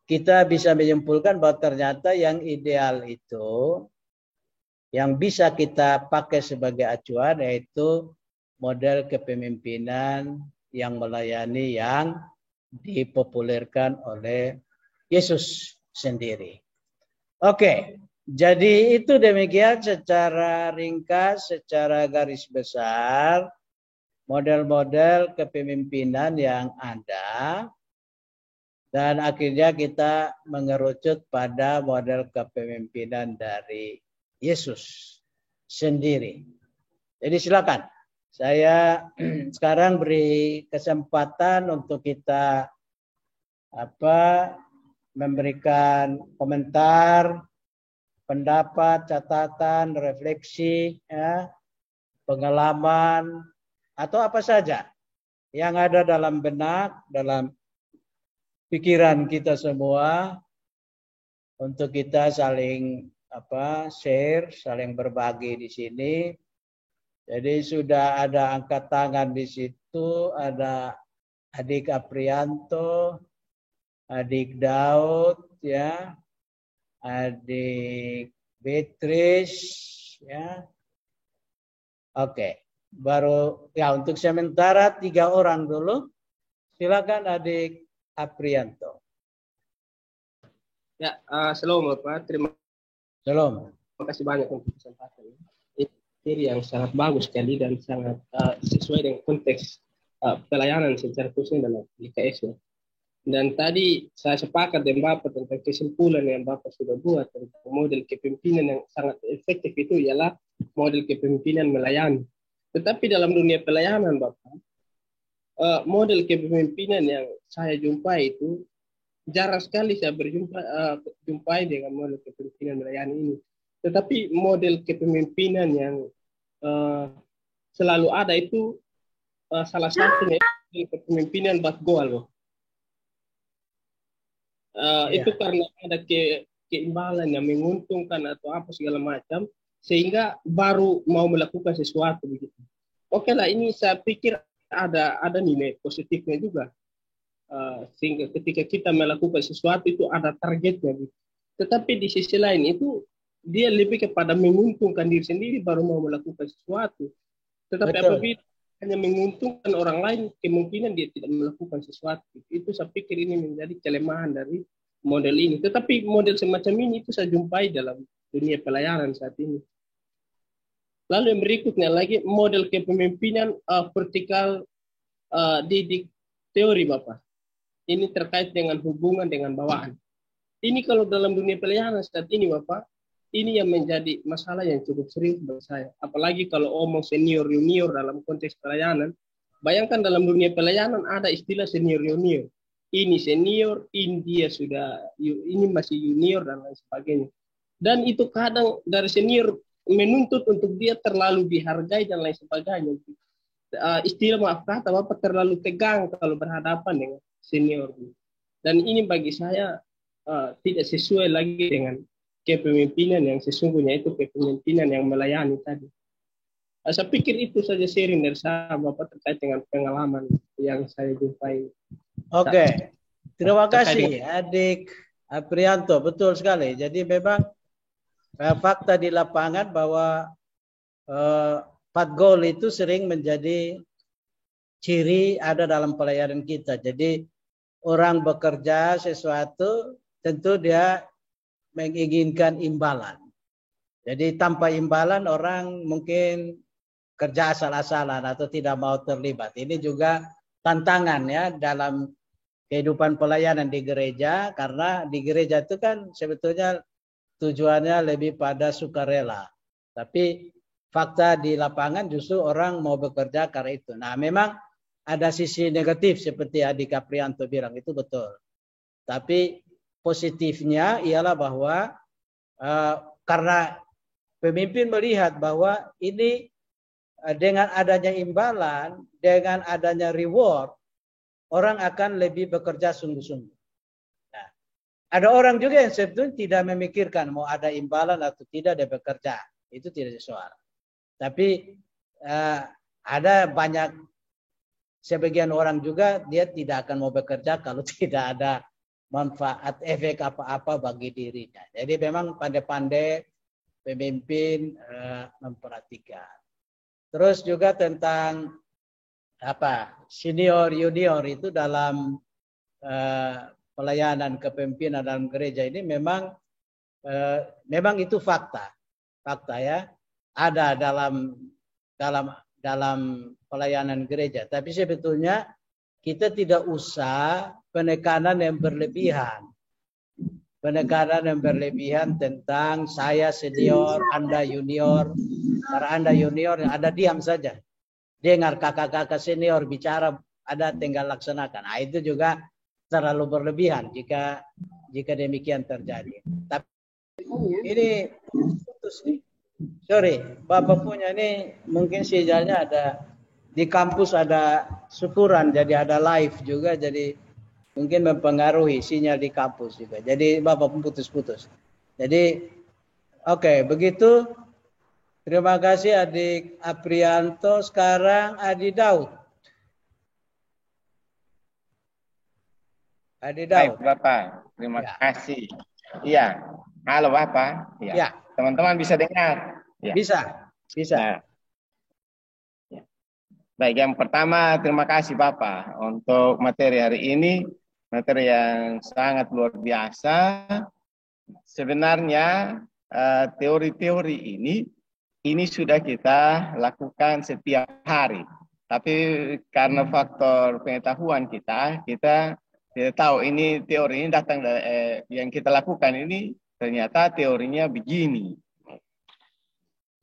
kita bisa menyimpulkan bahwa ternyata yang ideal itu yang bisa kita pakai sebagai acuan, yaitu model kepemimpinan yang melayani yang dipopulerkan oleh Yesus sendiri. Oke, jadi itu demikian secara ringkas, secara garis besar, model-model kepemimpinan yang ada. Dan akhirnya kita mengerucut pada model kepemimpinan dari Yesus sendiri. Jadi silakan. Saya sekarang beri kesempatan untuk kita memberikan komentar, pendapat, catatan, refleksi, ya, pengalaman, atau apa saja yang ada dalam benak, dalam pikiran kita semua, untuk kita saling share, saling berbagi di sini. Jadi sudah ada angkat tangan di situ, ada Adik Aprianto, Adik Daud, ya, Adik Beatrice, ya. Oke, baru ya untuk sementara 3 orang dulu. Silakan Adik Aprianto. Ya, shalom Bapak. Terima kasih banyak untuk kesempatan. Ini yang sangat bagus sekali dan sangat sesuai dengan konteks pelayanan secara khusus dalam LKS. Dan tadi saya sepakat dengan Bapak tentang kesimpulan yang Bapak sudah buat tentang model kepemimpinan yang sangat efektif itu ialah model kepemimpinan melayani. Tetapi dalam dunia pelayanan Bapak, model kepemimpinan yang saya jumpai itu jarang sekali saya jumpai dengan model kepemimpinan melayani ini. Tetapi model kepemimpinan yang selalu ada itu salah satunya kepemimpinan Batgoal. Itu karena ada keimbalan yang menguntungkan atau apa segala macam, sehingga baru mau melakukan sesuatu begitu. Oke lah, ini saya pikir ada nilai positifnya juga, sehingga ketika kita melakukan sesuatu itu ada targetnya gitu. Tetapi di sisi lain itu dia lebih kepada menguntungkan diri sendiri baru mau melakukan sesuatu. Tetapi apabila hanya menguntungkan orang lain, kemungkinan dia tidak melakukan sesuatu. Itu saya pikir ini menjadi kelemahan dari model ini. Tetapi model semacam ini itu saya jumpai dalam dunia pelayanan saat ini. Lalu yang berikutnya lagi model kepemimpinan vertikal didik teori Bapak. Ini terkait dengan hubungan dengan bawaan. Ini kalau dalam dunia pelayanan saat ini Bapak, ini yang menjadi masalah yang cukup serius bagi saya. Apalagi kalau omong senior junior dalam konteks pelayanan. Bayangkan dalam dunia pelayanan ada istilah senior junior. Ini senior, ini dia sudah, ini masih junior dan lain sebagainya. Dan itu kadang dari senior menuntut untuk dia terlalu dihargai dan lain sebagainya. Istilah maaf kata Bapak terlalu tegang kalau berhadapan dengan senior. Dan ini bagi saya tidak sesuai lagi dengan kepemimpinan yang sesungguhnya, itu kepemimpinan yang melayani tadi. Saya pikir itu saja sharing dari saya Bapak terkait dengan pengalaman yang saya jumpai. Oke, terima kasih Adik Aprianto, betul sekali. Jadi memang fakta di lapangan bahwa Patgol itu sering menjadi ciri ada dalam pelayanan kita. Jadi orang bekerja sesuatu tentu dia menginginkan imbalan. Jadi tanpa imbalan orang mungkin kerja asal-asalan atau tidak mau terlibat. Ini juga tantangan ya dalam kehidupan pelayanan di gereja, karena di gereja itu kan sebetulnya tujuannya lebih pada sukarela. Tapi fakta di lapangan justru orang mau bekerja karena itu. Nah, memang ada sisi negatif seperti Adik Aprianto bilang, itu betul. Tapi positifnya ialah bahwa karena pemimpin melihat bahwa ini dengan adanya imbalan, dengan adanya reward, orang akan lebih bekerja sungguh-sungguh. Nah, ada orang juga yang sebetulnya tidak memikirkan mau ada imbalan atau tidak dia bekerja. Itu tidak sesuai. Tapi ada banyak, sebagian orang juga dia tidak akan mau bekerja kalau tidak ada manfaat efek apa-apa bagi dirinya. Jadi memang pandai-pandai pemimpin memperhatikan. Terus juga tentang senior junior itu dalam pelayanan kepemimpinan dalam gereja ini memang itu fakta ya, ada dalam pelayanan gereja. Tapi sebetulnya kita tidak usah penekanan yang berlebihan tentang saya senior, Anda junior. Karena Anda junior, Anda diam saja. Dengar kakak-kakak senior bicara, Anda tinggal laksanakan. Nah, itu juga terlalu berlebihan jika demikian terjadi. Tapi ini putus nih. Sorry, Bapak punya ini mungkin sinyalnya ada di kampus, ada syukuran, jadi ada live juga, jadi mungkin mempengaruhi sinyal di kampus juga. Jadi Bapak pun putus-putus. Jadi oke, begitu. Terima kasih Adik Aprianto. Sekarang Adi Daud. Adi Daud. Baik, Bapak. Terima kasih. Iya. Halo, Bapak. Ya. Teman-teman bisa dengar? Ya. Bisa. Nah, ya. Baik, yang pertama terima kasih Bapak untuk materi hari ini. Materi yang sangat luar biasa. Sebenarnya teori-teori ini sudah kita lakukan setiap hari. Tapi karena faktor pengetahuan kita tidak tahu ini teori ini datang dari yang kita lakukan ini ternyata teorinya begini.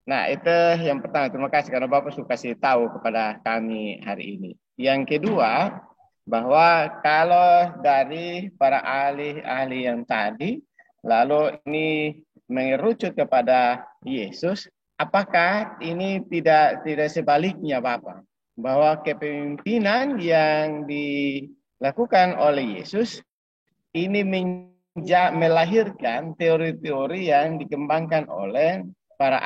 Nah, itu yang pertama. Terima kasih karena Bapak suka kasih tahu kepada kami hari ini. Yang kedua, bahwa kalau dari para ahli-ahli yang tadi, lalu ini mengerucut kepada Yesus, apakah ini tidak sebaliknya Bapak? Bahwa kepemimpinan yang dilakukan oleh Yesus ini melahirkan teori-teori yang dikembangkan oleh para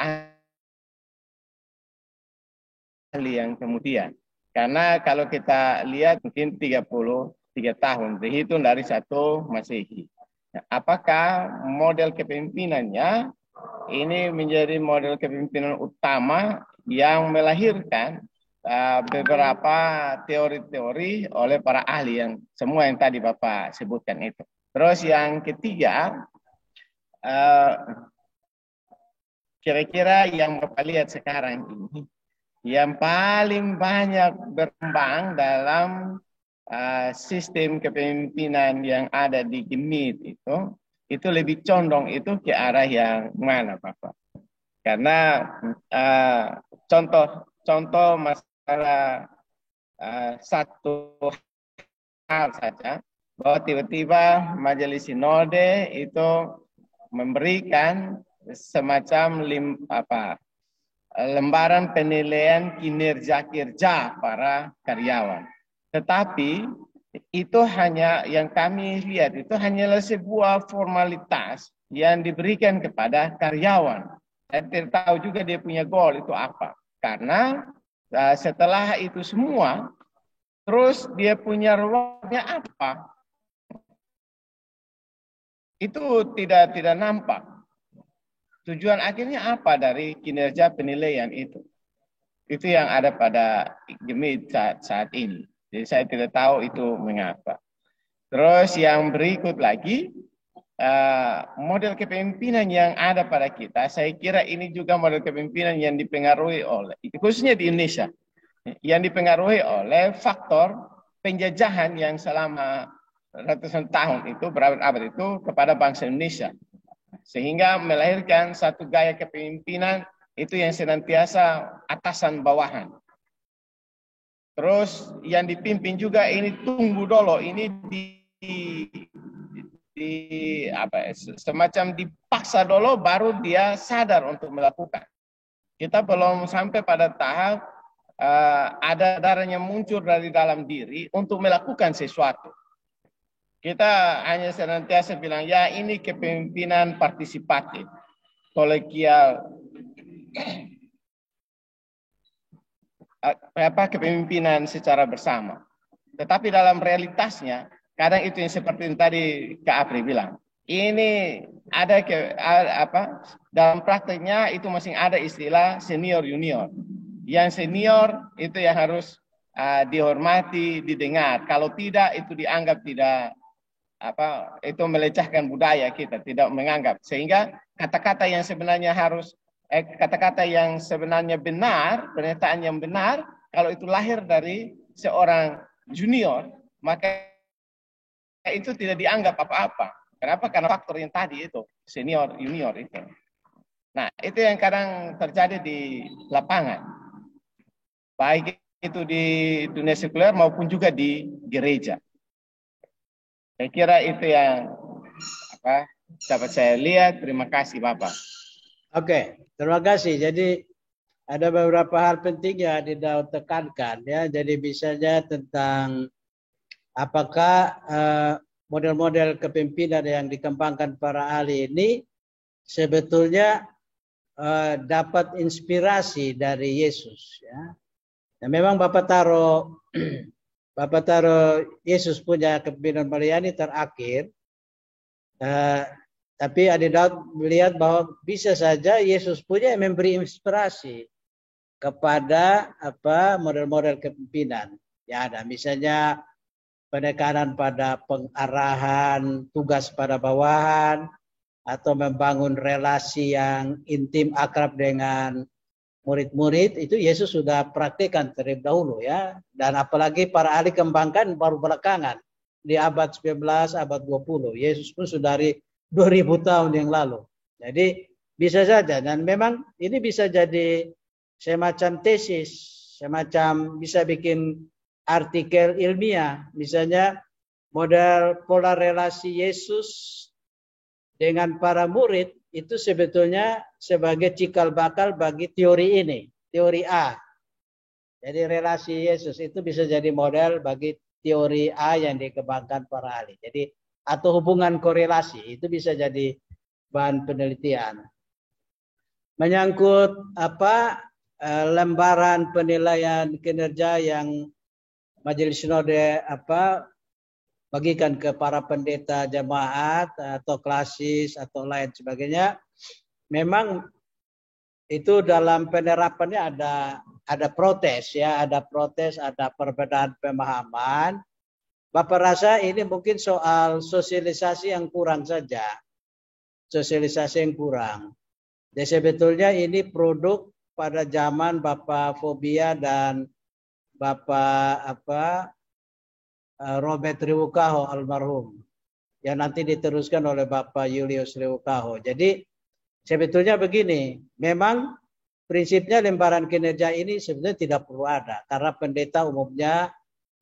ahli yang kemudian. Karena kalau kita lihat mungkin 33 tahun, dihitung dari 1 Masehi. Apakah model kepemimpinannya ini menjadi model kepemimpinan utama yang melahirkan beberapa teori-teori oleh para ahli yang semua yang tadi Bapak sebutkan itu. Terus yang ketiga, kira-kira yang Bapak lihat sekarang ini, yang paling banyak berkembang dalam sistem kepemimpinan yang ada di Gemit itu lebih condong itu ke arah yang mana Bapak? Karena contoh masalah satu hal saja, bahwa tiba-tiba Majelis Sinode itu memberikan semacam lembaran penilaian kinerja kerja para karyawan. Tetapi itu hanya yang kami lihat itu hanyalah sebuah formalitas yang diberikan kepada karyawan. Saya tidak tahu juga dia punya goal itu apa. Karena setelah itu semua, terus dia punya ruangnya apa? Itu tidak nampak. Tujuan akhirnya apa dari kinerja penilaian itu? Itu yang ada pada Gemit saat ini. Jadi saya tidak tahu itu mengapa. Terus yang berikut lagi, model kepemimpinan yang ada pada kita, saya kira ini juga model kepemimpinan yang dipengaruhi oleh, khususnya di Indonesia, yang dipengaruhi oleh faktor penjajahan yang selama ratusan tahun itu, berabad-abad itu kepada bangsa Indonesia. Sehingga melahirkan satu gaya kepemimpinan itu yang senantiasa atasan bawahan. Terus yang dipimpin juga ini tunggu dulu, ini semacam dipaksa dulu baru dia sadar untuk melakukan. Kita belum sampai pada tahap ada darahnya muncul dari dalam diri untuk melakukan sesuatu. Kita hanya senantiasa bilang, ya ini kepemimpinan partisipatif, kolegial, kepemimpinan secara bersama. Tetapi dalam realitasnya, kadang itu yang seperti yang tadi Kak Apri bilang, ini ada dalam prakteknya itu masih ada istilah senior junior. Yang senior itu yang harus dihormati, didengar. Kalau tidak itu dianggap tidak itu melecehkan budaya kita, tidak menganggap. Sehingga kata-kata yang sebenarnya kata-kata yang sebenarnya benar, pernyataan yang benar, kalau itu lahir dari seorang junior, maka itu tidak dianggap apa-apa. Kenapa? Karena faktor yang tadi itu, senior, junior itu. Nah, itu yang kadang terjadi di lapangan. Baik itu di dunia sekuler maupun juga di gereja. Saya kira itu yang dapat saya lihat. Terima kasih Bapak. Oke, terima kasih. Jadi ada beberapa hal penting yang Daud tekankan ya. Jadi misalnya tentang apakah model-model kepemimpinan yang dikembangkan para ahli ini sebetulnya dapat inspirasi dari Yesus ya. Nah, memang Bapak taruh Yesus punya kepemimpinan melayani terakhir. Tapi Daud melihat bahwa bisa saja Yesus punya yang memberi inspirasi kepada model-model kepemimpinan. Ya ada misalnya penekanan pada pengarahan tugas pada bawahan atau membangun relasi yang intim akrab dengan murid-murid, itu Yesus sudah praktikkan terlebih dahulu ya. Dan apalagi para ahli kembangkan baru belakangan di abad 19, abad 20. Yesus pun sudah dari 2000 tahun yang lalu. Jadi bisa saja, dan memang ini bisa jadi semacam tesis, semacam bisa bikin artikel ilmiah. Misalnya model pola relasi Yesus dengan para murid itu sebetulnya sebagai cikal bakal bagi teori ini, teori A. Jadi relasi Yesus itu bisa jadi model bagi teori A yang dikembangkan para ahli. Jadi atau hubungan korelasi itu bisa jadi bahan penelitian. Menyangkut lembaran penilaian kinerja yang Majelis Sinode bagikan ke para pendeta jemaat atau klasis atau lain sebagainya, memang itu dalam penerapannya ada protes ya, ada perbedaan pemahaman. Bapak rasa ini mungkin soal sosialisasi yang kurang saja, sosialisasi yang kurang. Jadi sebetulnya ini produk pada zaman Bapak Fobia dan Bapak Robert Riwukaho almarhum, yang nanti diteruskan oleh Bapak Julius Riwukaho. Jadi sebetulnya begini, memang prinsipnya lembaran kinerja ini sebenarnya tidak perlu ada, karena pendeta umumnya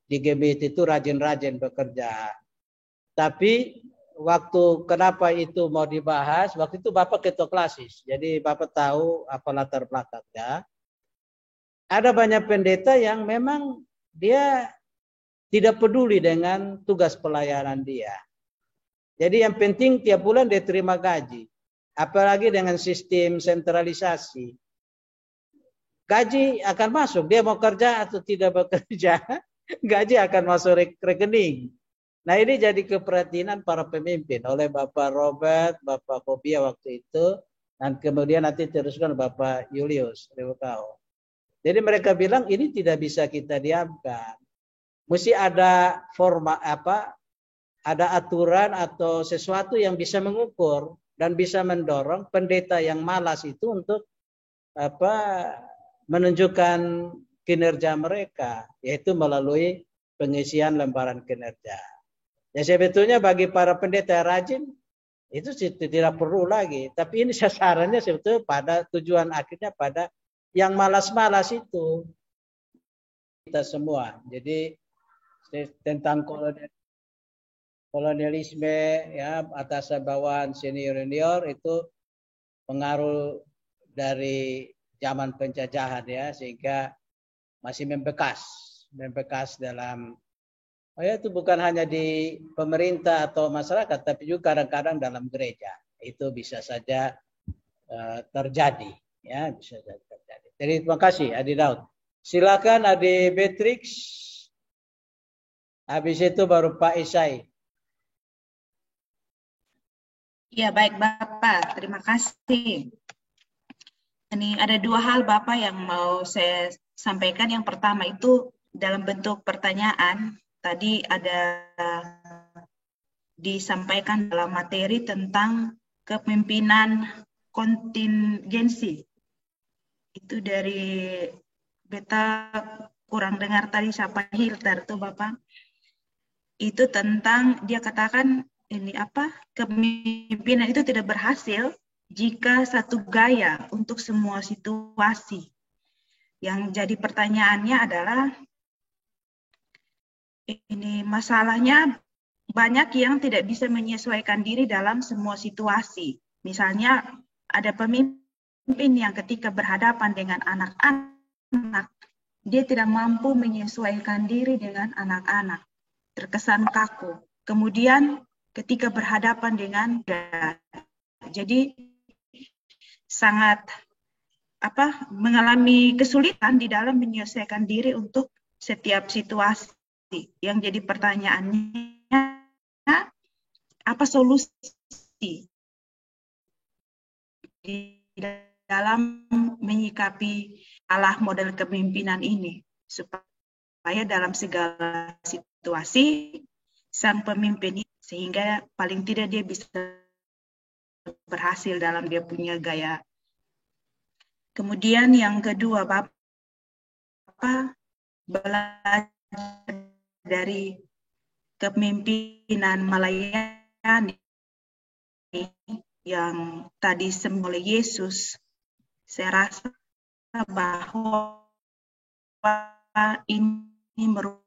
di GBIT itu rajin-rajin bekerja. Tapi kenapa itu mau dibahas, waktu itu Bapak ketua klasis, jadi Bapak tahu apa latar belakangnya. Ada banyak pendeta yang memang dia tidak peduli dengan tugas pelayanan dia. Jadi yang penting tiap bulan dia terima gaji. Apalagi dengan sistem sentralisasi. Gaji akan masuk. Dia mau kerja atau tidak bekerja, gaji akan masuk rekening. Nah ini jadi keperhatian para pemimpin oleh Bapak Robert, Bapak Fobia waktu itu. Dan kemudian nanti teruskan Bapak Julius Riwukaho. Jadi mereka bilang ini tidak bisa kita diamkan. Mesti ada ada aturan atau sesuatu yang bisa mengukur dan bisa mendorong pendeta yang malas itu untuk menunjukkan kinerja mereka, yaitu melalui pengisian lembaran kinerja. Ya sebetulnya bagi para pendeta rajin itu tidak perlu lagi, tapi ini sasarannya sebetulnya pada tujuan akhirnya pada yang malas-malas itu kita semua. Jadi tentang kolonialisme ya, atas bawahan senior itu pengaruh dari zaman penjajahan ya, sehingga masih membekas dalam itu bukan hanya di pemerintah atau masyarakat, tapi juga kadang-kadang dalam gereja itu bisa saja terjadi ya, bisa saja terjadi. Jadi terima kasih Adi Daud. Silakan Adi Beatrix. Habis itu baru Pak Isai. Ya, baik Bapak. Terima kasih. Ini ada dua hal Bapak yang mau saya sampaikan. Yang pertama itu dalam bentuk pertanyaan. Tadi ada disampaikan dalam materi tentang kepemimpinan kontingensi. Itu dari beta kurang dengar tadi siapa Hilter tuh Bapak. Itu tentang dia katakan ini apa? Kepemimpinan itu tidak berhasil jika satu gaya untuk semua situasi. Yang jadi pertanyaannya adalah ini masalahnya banyak yang tidak bisa menyesuaikan diri dalam semua situasi. Misalnya ada pemimpin yang ketika berhadapan dengan anak-anak, dia tidak mampu menyesuaikan diri dengan anak-anak, terkesan kaku. Kemudian ketika berhadapan dengan jadi sangat mengalami kesulitan di dalam menyelesaikan diri untuk setiap situasi. Yang jadi pertanyaannya, apa solusi di dalam menyikapi salah model kepemimpinan ini supaya dalam segala situasi sang pemimpin sehingga paling tidak dia bisa berhasil dalam dia punya gaya. Kemudian yang kedua, Bapak belajar dari kepemimpinan melayani yang tadi oleh Yesus. Saya rasa bahwa ini merupakan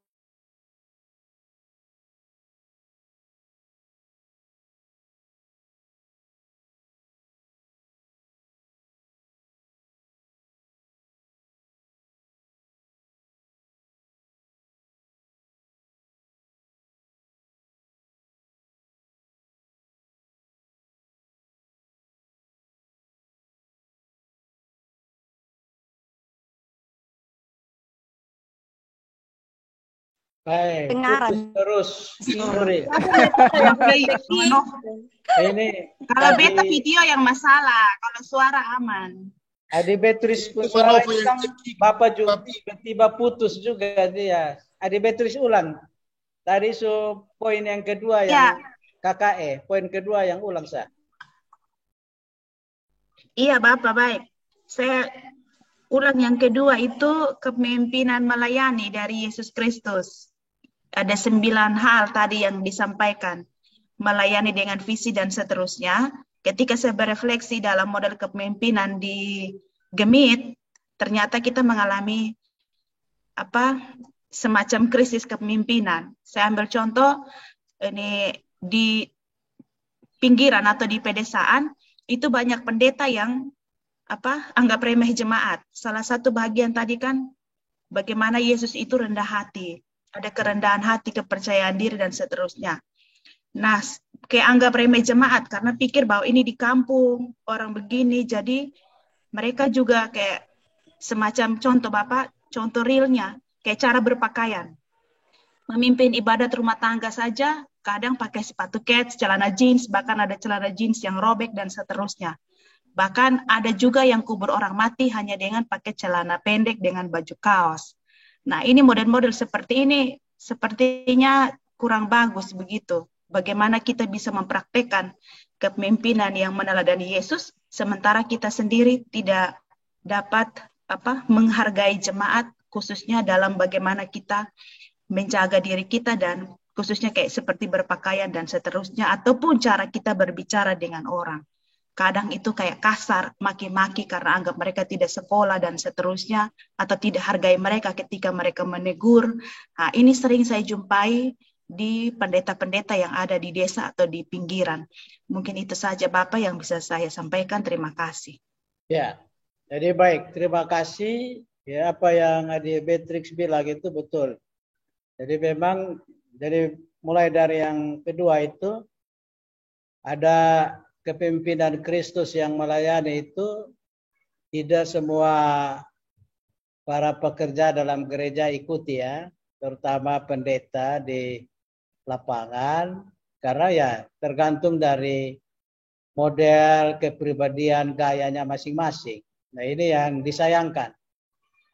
Baik, Dengaran. terus. Sorry. Ini kalau beta video yang masalah, kalau suara aman. Adi Beatrice pun suara hitam, Bapak juga tiba-tiba putus juga dia. Adi Beatrice ulang. Tadi poin yang kedua yang KKE, poin kedua yang ulang saya. Iya Bapak, baik. Saya ulang yang kedua itu kepemimpinan melayani dari Yesus Kristus. Ada 9 hal tadi yang disampaikan. Melayani dengan visi dan seterusnya. Ketika saya berefleksi dalam model kepemimpinan di Gemit, ternyata kita mengalami semacam krisis kepemimpinan. Saya ambil contoh ini di pinggiran atau di pedesaan itu banyak pendeta yang anggap remeh jemaat. Salah satu bagian tadi kan bagaimana Yesus itu rendah hati. Ada kerendahan hati, kepercayaan diri, dan seterusnya. Nah, kayak anggap remeh jemaat karena pikir bahwa ini di kampung, orang begini, jadi mereka juga kayak semacam contoh Bapak, contoh realnya, kayak cara berpakaian. Memimpin ibadat rumah tangga saja, kadang pakai sepatu kets, celana jeans, bahkan ada celana jeans yang robek, dan seterusnya. Bahkan ada juga yang kubur orang mati hanya dengan pakai celana pendek dengan baju kaos. Nah, ini model-model seperti ini sepertinya kurang bagus begitu. Bagaimana kita bisa mempraktekkan kepemimpinan yang meneladani Yesus, sementara kita sendiri tidak dapat menghargai jemaat, khususnya dalam bagaimana kita menjaga diri kita dan khususnya kayak seperti berpakaian dan seterusnya, ataupun cara kita berbicara dengan orang. Kadang itu kayak kasar, maki-maki karena anggap mereka tidak sekolah dan seterusnya, atau tidak hargai mereka ketika mereka menegur. Nah, ini sering saya jumpai di pendeta-pendeta yang ada di desa atau di pinggiran. Mungkin itu saja Bapak yang bisa saya sampaikan. Terima kasih. Ya, jadi baik. Terima kasih. Ya, apa yang Adi Beatrix bilang itu betul. Jadi memang, jadi mulai dari yang kedua itu ada kepemimpinan Kristus yang melayani itu tidak semua para pekerja dalam gereja ikuti ya, terutama pendeta di lapangan, karena ya tergantung dari model kepribadian gayanya masing-masing. Nah, ini yang disayangkan.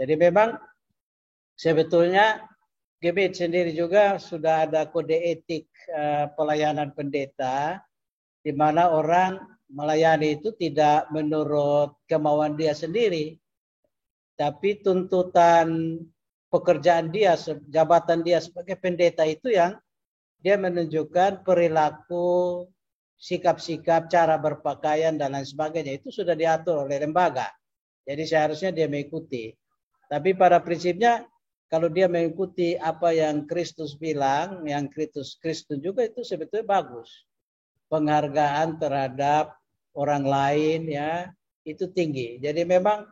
Jadi memang sebetulnya GBIT sendiri juga sudah ada kode etik pelayanan pendeta, di mana orang melayani itu tidak menurut kemauan dia sendiri, tapi tuntutan pekerjaan dia, jabatan dia sebagai pendeta itu yang dia menunjukkan perilaku, sikap-sikap, cara berpakaian, dan lain sebagainya. Itu sudah diatur oleh lembaga. Jadi seharusnya dia mengikuti. Tapi pada prinsipnya, kalau dia mengikuti apa yang Kristus bilang, yang Kristus juga itu sebetulnya bagus. Penghargaan terhadap orang lain ya itu tinggi. Jadi memang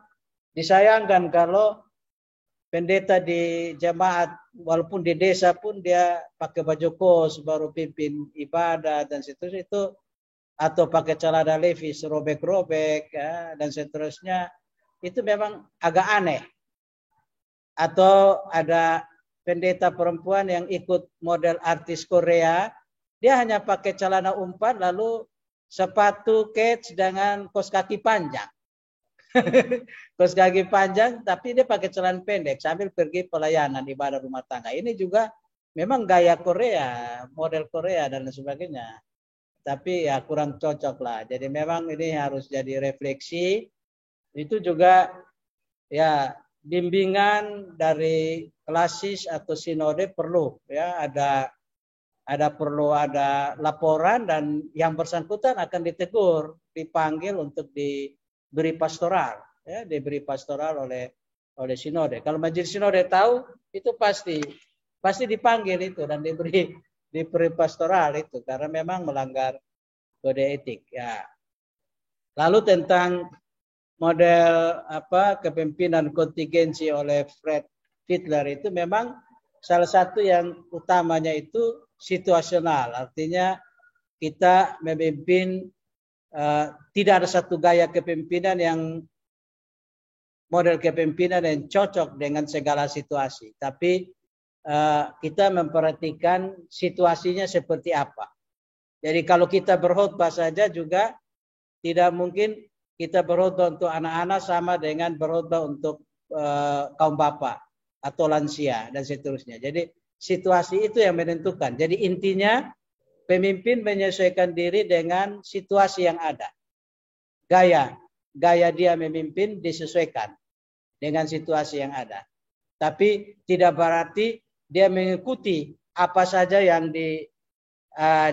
disayangkan kalau pendeta di jemaat, walaupun di desa pun dia pakai baju kos baru pimpin ibadah dan seterusnya itu, atau pakai celana levis robek-robek ya, dan seterusnya, itu memang agak aneh. Atau ada pendeta perempuan yang ikut model artis Korea, dia hanya pakai celana umpan lalu sepatu kets dengan kaos kaki panjang. Kaos kaki panjang tapi dia pakai celana pendek sambil pergi pelayanan ibadah rumah tangga. Ini juga memang gaya Korea, model Korea dan sebagainya. Tapi ya kurang cocok lah. Jadi memang ini harus jadi refleksi. Itu juga ya bimbingan dari klasis atau sinode perlu ya, perlu ada laporan dan yang bersangkutan akan ditegur, dipanggil untuk diberi pastoral ya, diberi pastoral oleh sinode. Kalau majelis sinode tahu itu pasti dipanggil itu dan diberi pastoral itu karena memang melanggar kode etik ya. Lalu tentang model kepemimpinan kontingensi oleh Fred Fiedler itu memang salah satu yang utamanya itu situasional. Artinya kita memimpin, tidak ada satu gaya kepemimpinan yang model kepemimpinan yang cocok dengan segala situasi. Tapi kita memperhatikan situasinya seperti apa. Jadi kalau kita berkhotbah saja juga tidak mungkin kita berkhotbah untuk anak-anak sama dengan berkhotbah untuk kaum bapak atau lansia dan seterusnya. Jadi situasi itu yang menentukan. Jadi intinya pemimpin menyesuaikan diri dengan situasi yang ada. Gaya dia memimpin disesuaikan dengan situasi yang ada. Tapi tidak berarti dia mengikuti apa saja yang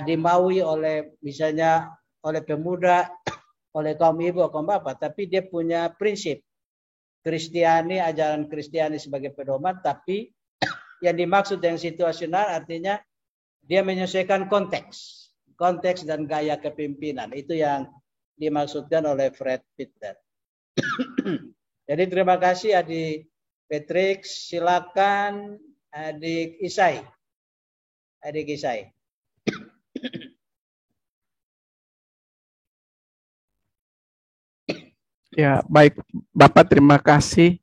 dimaui oleh misalnya oleh pemuda, oleh kaum ibu, kaum bapak, tapi dia punya prinsip Kristiani, ajaran Kristiani sebagai pedoman, tapi yang dimaksud yang situasional artinya dia menyesuaikan konteks dan gaya kepemimpinan. Itu yang dimaksudkan oleh Fred Fiedler. Jadi terima kasih Adik Patrick, silakan Adik Isai. Ya, baik Bapak, terima kasih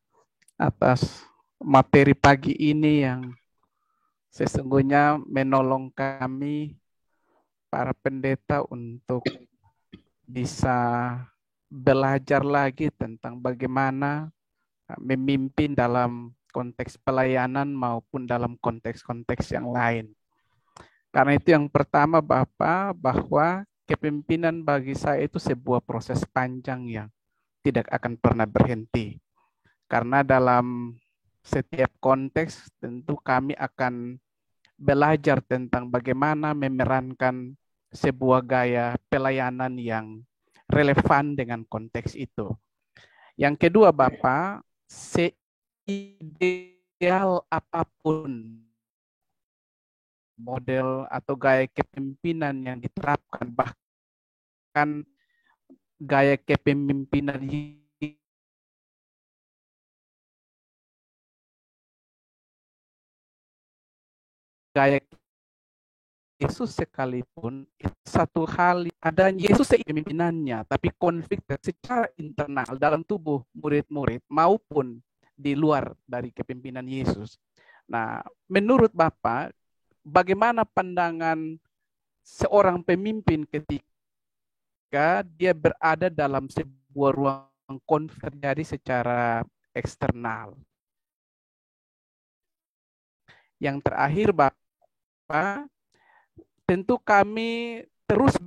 atas materi pagi ini yang sesungguhnya menolong kami para pendeta untuk bisa belajar lagi tentang bagaimana memimpin dalam konteks pelayanan maupun dalam konteks-konteks yang lain. Karena itu yang pertama Bapak, bahwa kepemimpinan bagi saya itu sebuah proses panjang yang tidak akan pernah berhenti. Karena dalam setiap konteks tentu kami akan belajar tentang bagaimana memerankan sebuah gaya pelayanan yang relevan dengan konteks itu. Yang kedua Bapak, seideal apapun model atau gaya kepemimpinan yang diterapkan, bahkan gaya kepemimpinan gaya Yesus sekalipun, satu hal ada Yesus kepemimpinannya, tapi konflik secara internal dalam tubuh murid-murid maupun di luar dari kepemimpinan Yesus. Nah, menurut Bapak, bagaimana pandangan seorang pemimpin ketika ketika dia berada dalam sebuah ruang konflik terjadi secara eksternal. Yang terakhir, Bapak, tentu kami terus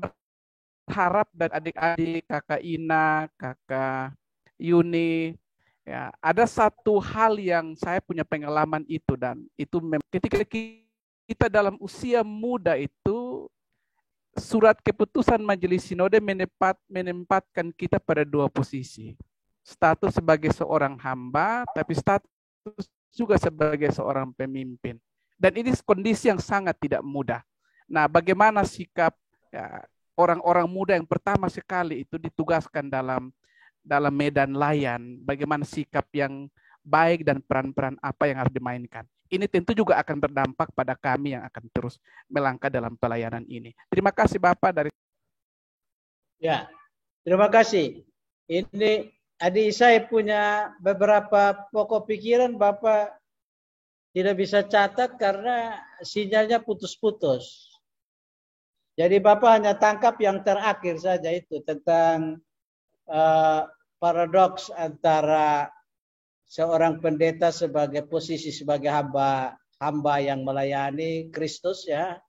berharap dan adik-adik, kakak Ina, kakak Yuni, ya, ada satu hal yang saya punya pengalaman itu, dan itu ketika kita dalam usia muda itu, surat keputusan Majelis Sinode menempatkan kita pada dua posisi. Status sebagai seorang hamba, tapi status juga sebagai seorang pemimpin. Dan ini kondisi yang sangat tidak mudah. Nah, bagaimana sikap ya, orang-orang muda yang pertama sekali itu ditugaskan dalam medan layan, bagaimana sikap yang baik dan peran-peran apa yang harus dimainkan. Ini tentu juga akan berdampak pada kami yang akan terus melangkah dalam pelayanan ini. Terima kasih Bapak dari. Ya, terima kasih. Ini adik saya punya beberapa pokok pikiran, Bapak tidak bisa catat karena sinyalnya putus-putus. Jadi Bapak hanya tangkap yang terakhir saja itu tentang paradoks antara seorang pendeta sebagai posisi sebagai hamba yang melayani Kristus, ya,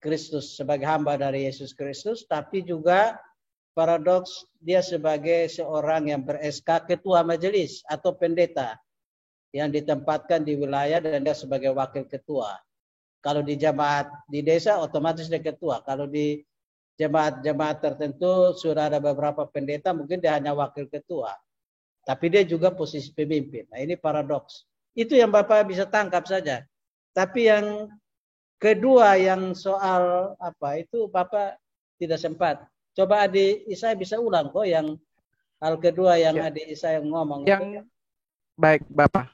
Kristus sebagai hamba dari Yesus Kristus, tapi juga paradoks dia sebagai seorang yang ber-SK ketua majelis atau pendeta yang ditempatkan di wilayah dan dia sebagai wakil ketua. Kalau di jemaat di desa otomatis dia ketua. Kalau di jemaat-jemaat tertentu sudah ada beberapa pendeta, mungkin dia hanya wakil ketua. Tapi dia juga posisi pemimpin. Nah, ini paradoks. Itu yang Bapak bisa tangkap saja. Tapi yang kedua yang soal apa itu Bapak tidak sempat. Coba adik Isa bisa ulang kok yang hal kedua yang ya. Adik Isa yang ngomong. Yang baik Bapak.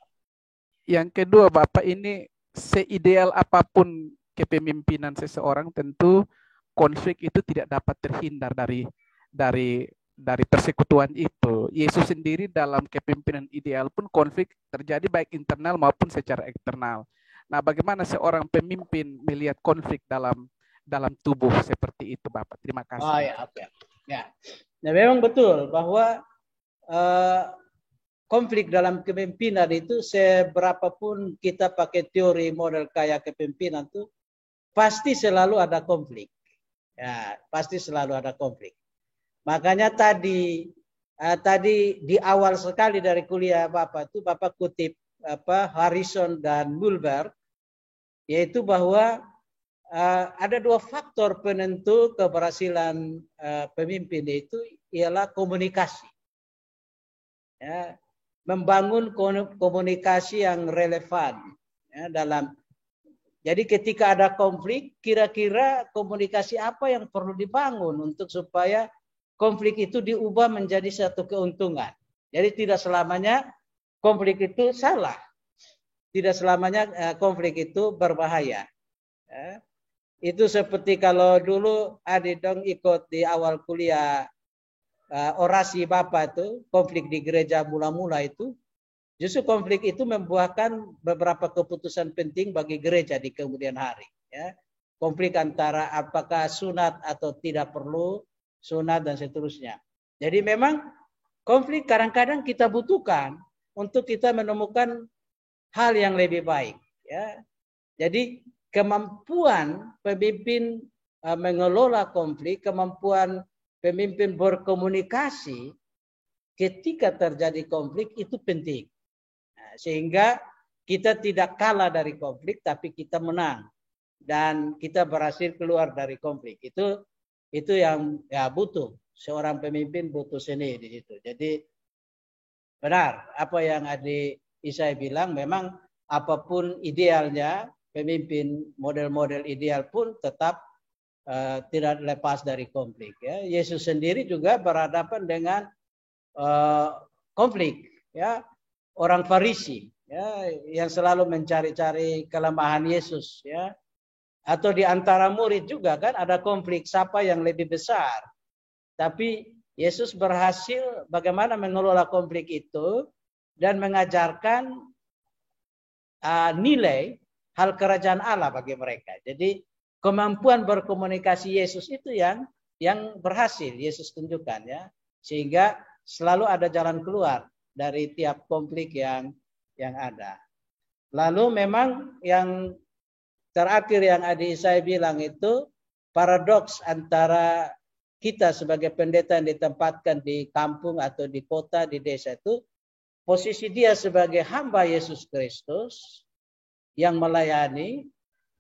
Yang kedua Bapak, ini seideal apapun kepemimpinan seseorang, tentu konflik itu tidak dapat terhindar dari persekutuan itu. Yesus sendiri dalam kepemimpinan ideal pun konflik terjadi baik internal maupun secara eksternal. Nah, bagaimana seorang pemimpin melihat konflik dalam tubuh seperti itu, Bapak? Terima kasih. Oh ya, oke. Ya. Nah, memang betul bahwa konflik dalam kepemimpinan itu seberapapun kita pakai teori model kayak kepemimpinan itu pasti selalu ada konflik. Ya, pasti selalu ada konflik. Makanya tadi di awal sekali dari kuliah Bapak itu Bapak kutip Harrison dan Mulberg, yaitu bahwa ada dua faktor penentu keberhasilan pemimpin itu ialah komunikasi. Ya, membangun komunikasi yang relevan ya, jadi ketika ada konflik, kira-kira komunikasi apa yang perlu dibangun untuk supaya konflik itu diubah menjadi satu keuntungan. Jadi tidak selamanya konflik itu salah. Tidak selamanya konflik itu berbahaya. Ya. Itu seperti kalau dulu adik dong ikut di awal kuliah orasi Bapak itu, konflik di gereja mula-mula itu, justru konflik itu membuahkan beberapa keputusan penting bagi gereja di kemudian hari. Ya. Konflik antara apakah sunat atau tidak perlu sunat dan seterusnya. Jadi memang konflik kadang-kadang kita butuhkan untuk kita menemukan hal yang lebih baik. Ya. Jadi kemampuan pemimpin mengelola konflik, kemampuan pemimpin berkomunikasi ketika terjadi konflik itu penting. Nah, sehingga kita tidak kalah dari konflik, tapi kita menang. Dan kita berhasil keluar dari konflik. Itu yang ya butuh. Seorang pemimpin butuh seni di situ. Jadi benar apa yang Adik Isai bilang, memang apapun idealnya, pemimpin model-model ideal pun tetap tidak lepas dari konflik. Ya. Yesus sendiri juga berhadapan dengan konflik. Ya. Orang Farisi ya, yang selalu mencari-cari kelemahan Yesus. Ya. Atau di antara murid juga kan ada konflik siapa yang lebih besar. Tapi Yesus berhasil bagaimana mengelola konflik itu dan mengajarkan nilai hal kerajaan Allah bagi mereka. Jadi kemampuan berkomunikasi Yesus itu yang yang berhasil Yesus tunjukkan ya, sehingga selalu ada jalan keluar dari tiap konflik yang ada. Lalu memang yang terakhir yang adik saya bilang itu paradoks antara kita sebagai pendeta yang ditempatkan di kampung atau di kota, di desa itu, posisi dia sebagai hamba Yesus Kristus yang melayani,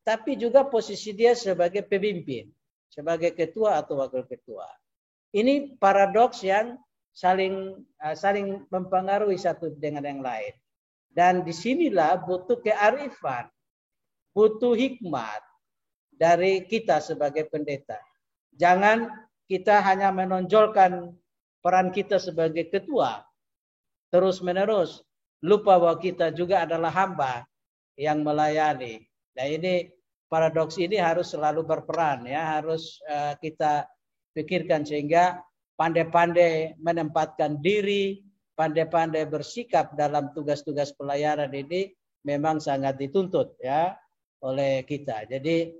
tapi juga posisi dia sebagai pemimpin, sebagai ketua atau wakil ketua. Ini paradoks yang saling mempengaruhi satu dengan yang lain. Dan disinilah butuh kearifan, butuh hikmat dari kita sebagai pendeta. Jangan kita hanya menonjolkan peran kita sebagai ketua terus menerus, lupa bahwa kita juga adalah hamba yang melayani. Nah ini paradoks ini harus selalu berperan ya, harus kita pikirkan sehingga pandai-pandai menempatkan diri, pandai-pandai bersikap dalam tugas-tugas pelayanan ini memang sangat dituntut ya oleh kita. Jadi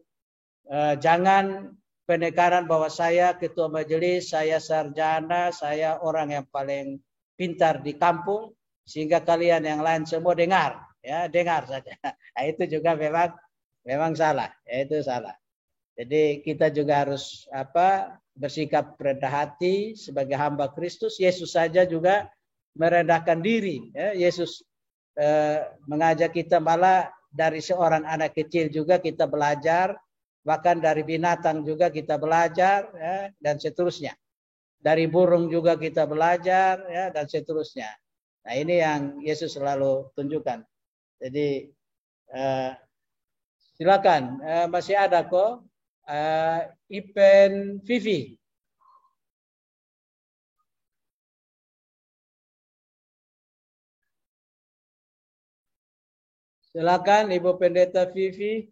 jangan penekanan bahwa saya ketua majelis, saya sarjana, saya orang yang paling pintar di kampung sehingga kalian yang lain semua dengar ya, dengar saja. Nah, itu juga memang salah, ya itu salah. Jadi kita juga harus bersikap rendah hati sebagai hamba Kristus. Yesus saja juga merendahkan diri. Ya. Yesus mengajak kita malah dari seorang anak kecil juga kita belajar, bahkan dari binatang juga kita belajar ya, dan seterusnya. Dari burung juga kita belajar ya, dan seterusnya. Nah ini yang Yesus selalu tunjukkan. Jadi silakan masih ada kok Ipen Vivi. Silakan Ibu Pendeta Vivi.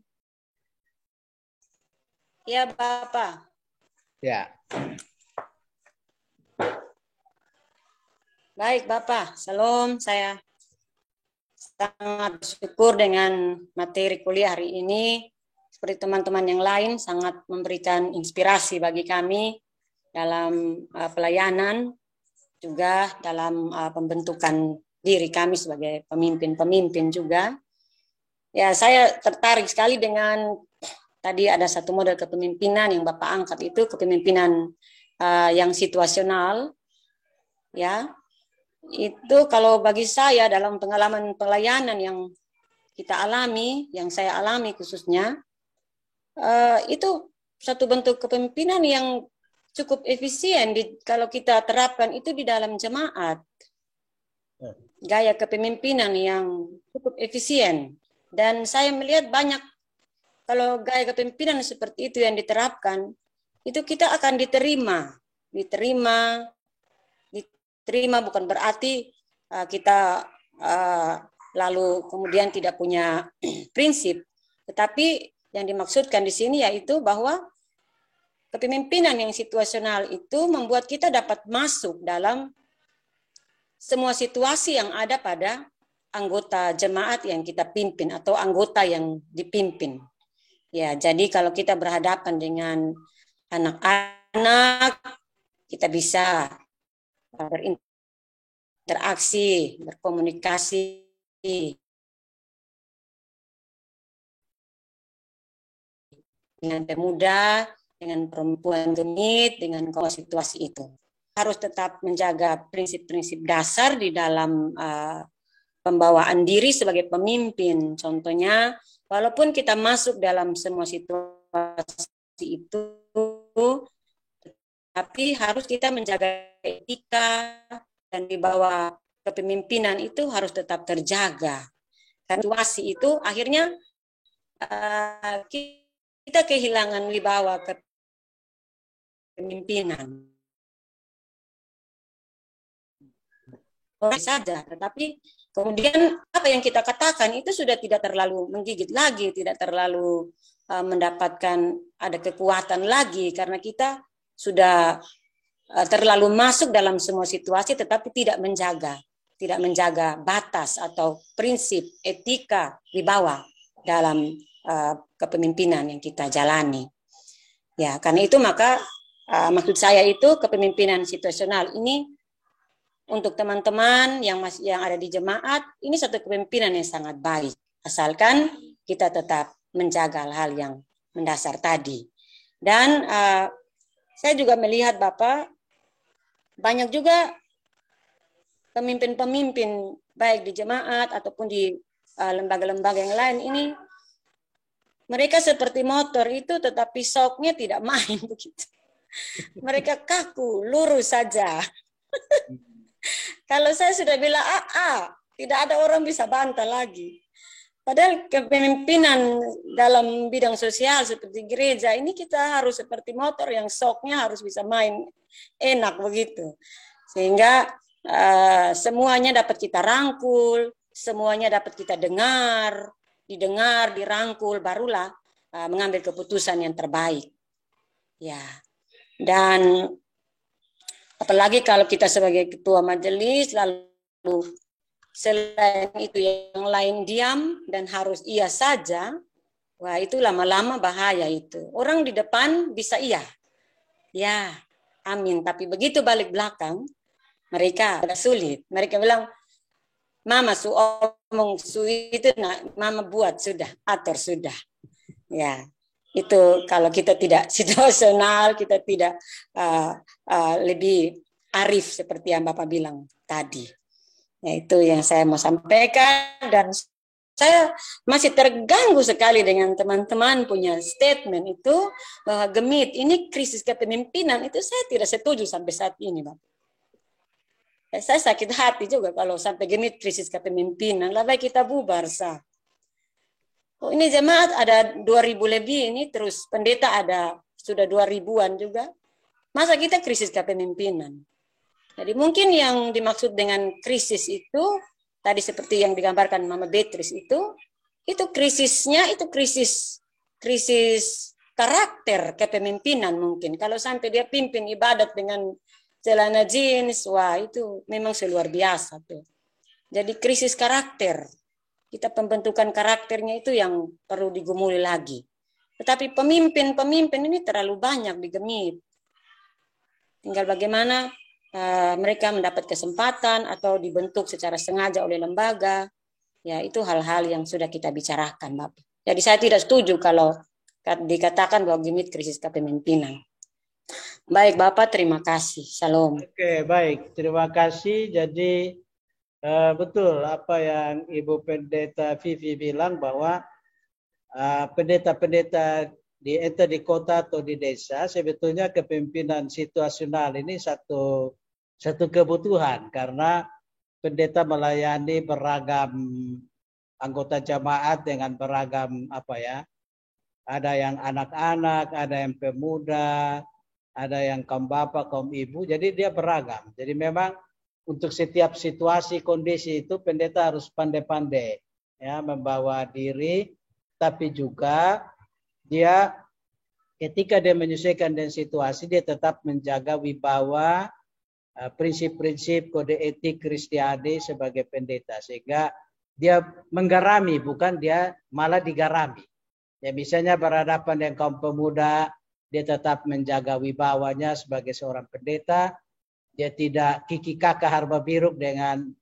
Ya Bapak. Ya. Baik Bapak, salam. Saya sangat bersyukur dengan materi kuliah hari ini. Seperti teman-teman yang lain, sangat memberikan inspirasi bagi kami dalam pelayanan, juga dalam pembentukan diri kami sebagai pemimpin-pemimpin juga. Ya, saya tertarik sekali dengan tadi ada satu model kepemimpinan yang Bapak angkat itu kepemimpinan yang situasional, ya. Itu kalau bagi saya dalam pengalaman pelayanan yang kita alami, yang saya alami khususnya, itu satu bentuk kepemimpinan yang cukup efisien kalau kita terapkan itu di dalam jemaat. Gaya kepemimpinan yang cukup efisien. Dan saya melihat banyak kalau gaya kepemimpinan seperti itu yang diterapkan, itu kita akan diterima bukan berarti kita lalu kemudian tidak punya prinsip, tetapi yang dimaksudkan di sini yaitu bahwa kepemimpinan yang situasional itu membuat kita dapat masuk dalam semua situasi yang ada pada anggota jemaat yang kita pimpin atau anggota yang dipimpin. Ya, jadi kalau kita berhadapan dengan anak-anak, kita bisa berinteraksi, berkomunikasi dengan pemuda, dengan perempuan gemit, dengan situasi itu. Harus tetap menjaga prinsip-prinsip dasar di dalam pembawaan diri sebagai pemimpin. Contohnya, walaupun kita masuk dalam semua situasi itu, tapi harus kita menjaga etika dan di bawah kepemimpinan itu harus tetap terjaga. Karena situasi itu akhirnya kita kehilangan wibawa kepemimpinan. Saja, tetapi kemudian apa yang kita katakan itu sudah tidak terlalu menggigit lagi, tidak terlalu mendapatkan ada kekuatan lagi karena kita sudah terlalu masuk dalam semua situasi tetapi tidak menjaga batas atau prinsip etika wibawa dalam kepemimpinan yang kita jalani. Ya, karena itu maka maksud saya itu kepemimpinan situasional ini untuk teman-teman yang ada di jemaat, ini satu kepemimpinan yang sangat baik. Asalkan kita tetap menjaga hal-hal yang mendasar tadi. Dan saya juga melihat Bapak, banyak juga pemimpin-pemimpin baik di jemaat ataupun di lembaga-lembaga yang lain ini, mereka seperti motor itu tetapi shocknya tidak main begitu. Mereka kaku, lurus saja. Kalau saya sudah bilang tidak ada orang bisa bantah lagi. Padahal kepemimpinan dalam bidang sosial seperti gereja ini kita harus seperti motor yang shocknya harus bisa main enak begitu. Sehingga semuanya dapat kita rangkul, semuanya dapat kita didengar, dirangkul, barulah mengambil keputusan yang terbaik. Ya. Dan apalagi kalau kita sebagai ketua majelis lalu selain itu yang lain diam dan harus iya saja, wah itu lama-lama bahaya itu. Orang di depan bisa iya, ya amin, tapi begitu balik belakang mereka agak sulit. Mereka bilang, mama omong itu, mama buat sudah, atur sudah, ya. Itu kalau kita tidak situasional, kita tidak lebih arif seperti yang Bapak bilang tadi. Ya, itu yang saya mau sampaikan, dan saya masih terganggu sekali dengan teman-teman punya statement itu bahwa Gemit ini krisis kepemimpinan, itu saya tidak setuju sampai saat ini, Bapak. Saya sakit hati juga kalau sampai Gemit krisis kepemimpinan, lebih kita bubar sah. Oh, ini jemaat ada 2.000 lebih ini, terus pendeta ada sudah 2.000-an juga. Masa kita krisis kepemimpinan? Jadi mungkin yang dimaksud dengan krisis itu tadi seperti yang digambarkan Mama Beatrice itu krisisnya itu krisis karakter kepemimpinan mungkin. Kalau sampai dia pimpin ibadat dengan celana jeans, wah itu memang luar biasa tuh. Jadi krisis karakter. Kita pembentukan karakternya itu yang perlu digumuli lagi. Tetapi pemimpin ini terlalu banyak di Gemit. Tinggal bagaimana mereka mendapat kesempatan atau dibentuk secara sengaja oleh lembaga. Ya, itu hal-hal yang sudah kita bicarakan, Bapak. Jadi saya tidak setuju kalau dikatakan bahwa Gemit krisis kepemimpinan. Baik, Bapak, terima kasih. Shalom. Oke, baik. Terima kasih. Jadi betul apa yang Ibu Pendeta Vivi bilang bahwa pendeta-pendeta di kota atau di desa sebetulnya kepemimpinan situasional ini satu kebutuhan, karena pendeta melayani beragam anggota jemaat dengan beragam ada yang anak-anak, ada yang pemuda, ada yang kaum bapak, kaum ibu, jadi dia beragam. Jadi memang untuk setiap situasi kondisi itu pendeta harus pandai-pandai ya membawa diri, tapi juga dia ketika dia menyesuaikan dengan situasi dia tetap menjaga wibawa, prinsip-prinsip kode etik Kristiani sebagai pendeta, sehingga dia menggarami bukan dia malah digarami. Ya misalnya berhadapan dengan kaum pemuda, dia tetap menjaga wibawanya sebagai seorang pendeta. Dia tidak kiki kakak harba biruk dengan,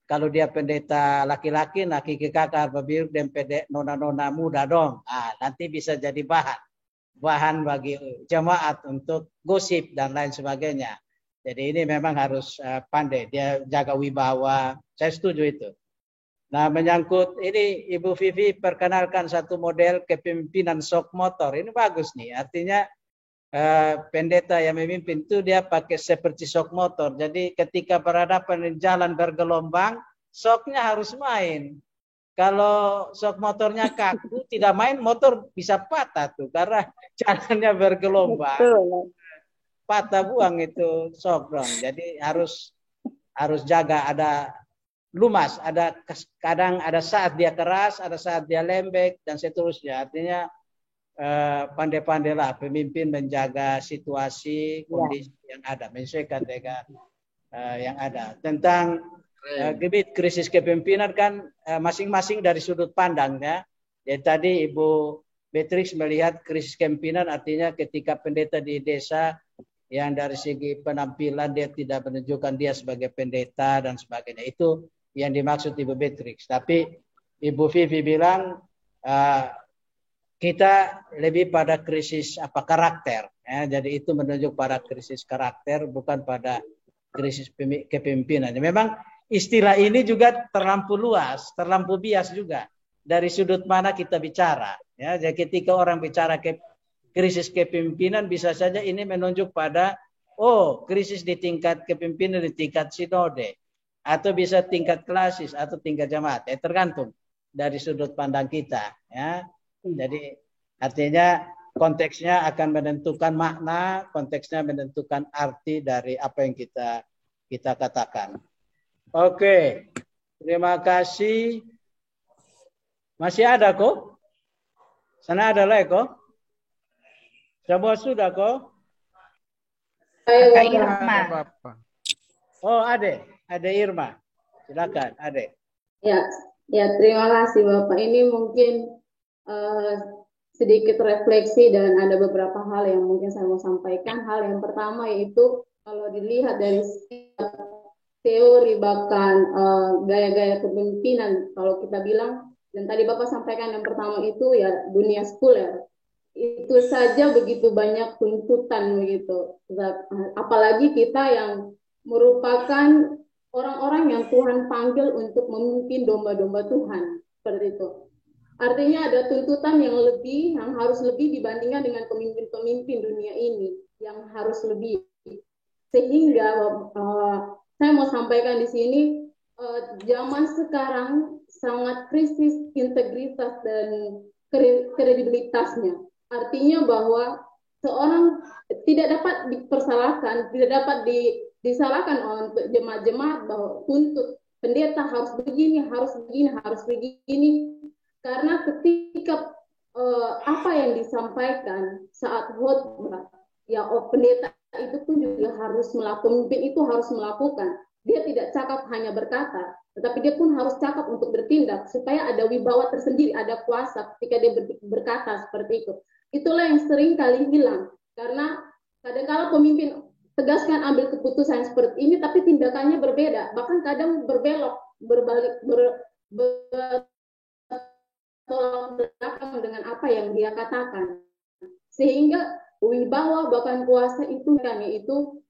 kalau dia pendeta laki-laki, nah kiki kakak harba biruk dan pendeta nona-nona muda dong. Nanti bisa jadi bahan bagi jemaat untuk gosip dan lain sebagainya. Jadi ini memang harus pandai, dia jaga wibawa. Saya setuju itu. Nah menyangkut ini Ibu Vivi perkenalkan satu model kepemimpinan shock motor. Ini bagus nih, artinya pendeta yang memimpin itu dia pakai seperti shock motor. Jadi ketika berhadapan di jalan bergelombang, shocknya harus main. Kalau shock motornya kaku, tidak main, motor bisa patah tuh karena jalannya bergelombang. Betul. Patah buang itu shock dong. Jadi harus jaga, ada lumas, ada kadang ada saat dia keras, ada saat dia lembek dan seterusnya. Artinya pandai-pandailah pemimpin menjaga situasi kondisi yang ada, menyesuaikan dengan yang ada. Tentang Gemit krisis kepemimpinan kan masing-masing dari sudut pandang ya. Jadi tadi Ibu Beatrix melihat krisis kepemimpinan artinya ketika pendeta di desa yang dari segi penampilan dia tidak menunjukkan dia sebagai pendeta dan sebagainya. Itu yang dimaksud Ibu Beatrix. Tapi Ibu Vivi bilang kita lebih pada krisis karakter. Ya, jadi itu menunjuk pada krisis karakter, bukan pada krisis kepemimpinan. Memang istilah ini juga terlampau luas, terlampau bias juga. Dari sudut mana kita bicara. Ya, jadi ketika orang bicara krisis kepemimpinan, bisa saja ini menunjuk pada krisis di tingkat kepemimpinan di tingkat sinode, atau bisa tingkat klasis atau tingkat jemaat. Tergantung dari sudut pandang kita. Ya, jadi artinya konteksnya akan menentukan makna, konteksnya menentukan arti dari apa yang kita katakan. Oke, terima kasih. Masih ada kok? Sana ada lagi kok? Semua sudah kok? Kak Irma. Oh, Ade Irma. Silakan, Ade. Ya, terima kasih Bapak. Ini mungkin sedikit refleksi dan ada beberapa hal yang mungkin saya mau sampaikan. Hal yang pertama yaitu kalau dilihat dari teori bahkan gaya-gaya kepemimpinan, kalau kita bilang, dan tadi Bapak sampaikan yang pertama itu ya dunia sekuler. Itu saja begitu banyak tuntutan begitu. Apalagi kita yang merupakan orang-orang yang Tuhan panggil untuk memimpin domba-domba Tuhan. Seperti itu. Artinya ada tuntutan yang lebih, yang harus lebih dibandingkan dengan pemimpin-pemimpin dunia ini. Yang harus lebih. Sehingga saya mau sampaikan di sini, zaman sekarang sangat krisis integritas dan kredibilitasnya. Artinya bahwa seorang tidak dapat dipersalahkan, tidak dapat disalahkan untuk jemaat-jemaat bahwa tuntut pendeta harus begini, harus begini. Karena ketika apa yang disampaikan saat khotbah, ya pendeta itu pun juga harus melakukan, pemimpin itu harus melakukan. Dia tidak cakap hanya berkata, tetapi dia pun harus cakap untuk bertindak supaya ada wibawa tersendiri, ada kuasa ketika dia berkata seperti itu. Itulah yang sering kali hilang, karena kadang-kala pemimpin tegaskan ambil keputusan seperti ini, tapi tindakannya berbeda, bahkan kadang berbelok, berbalik, tolak belakang dengan apa yang dia katakan, sehingga wibawa bahkan kuasa itu kan itu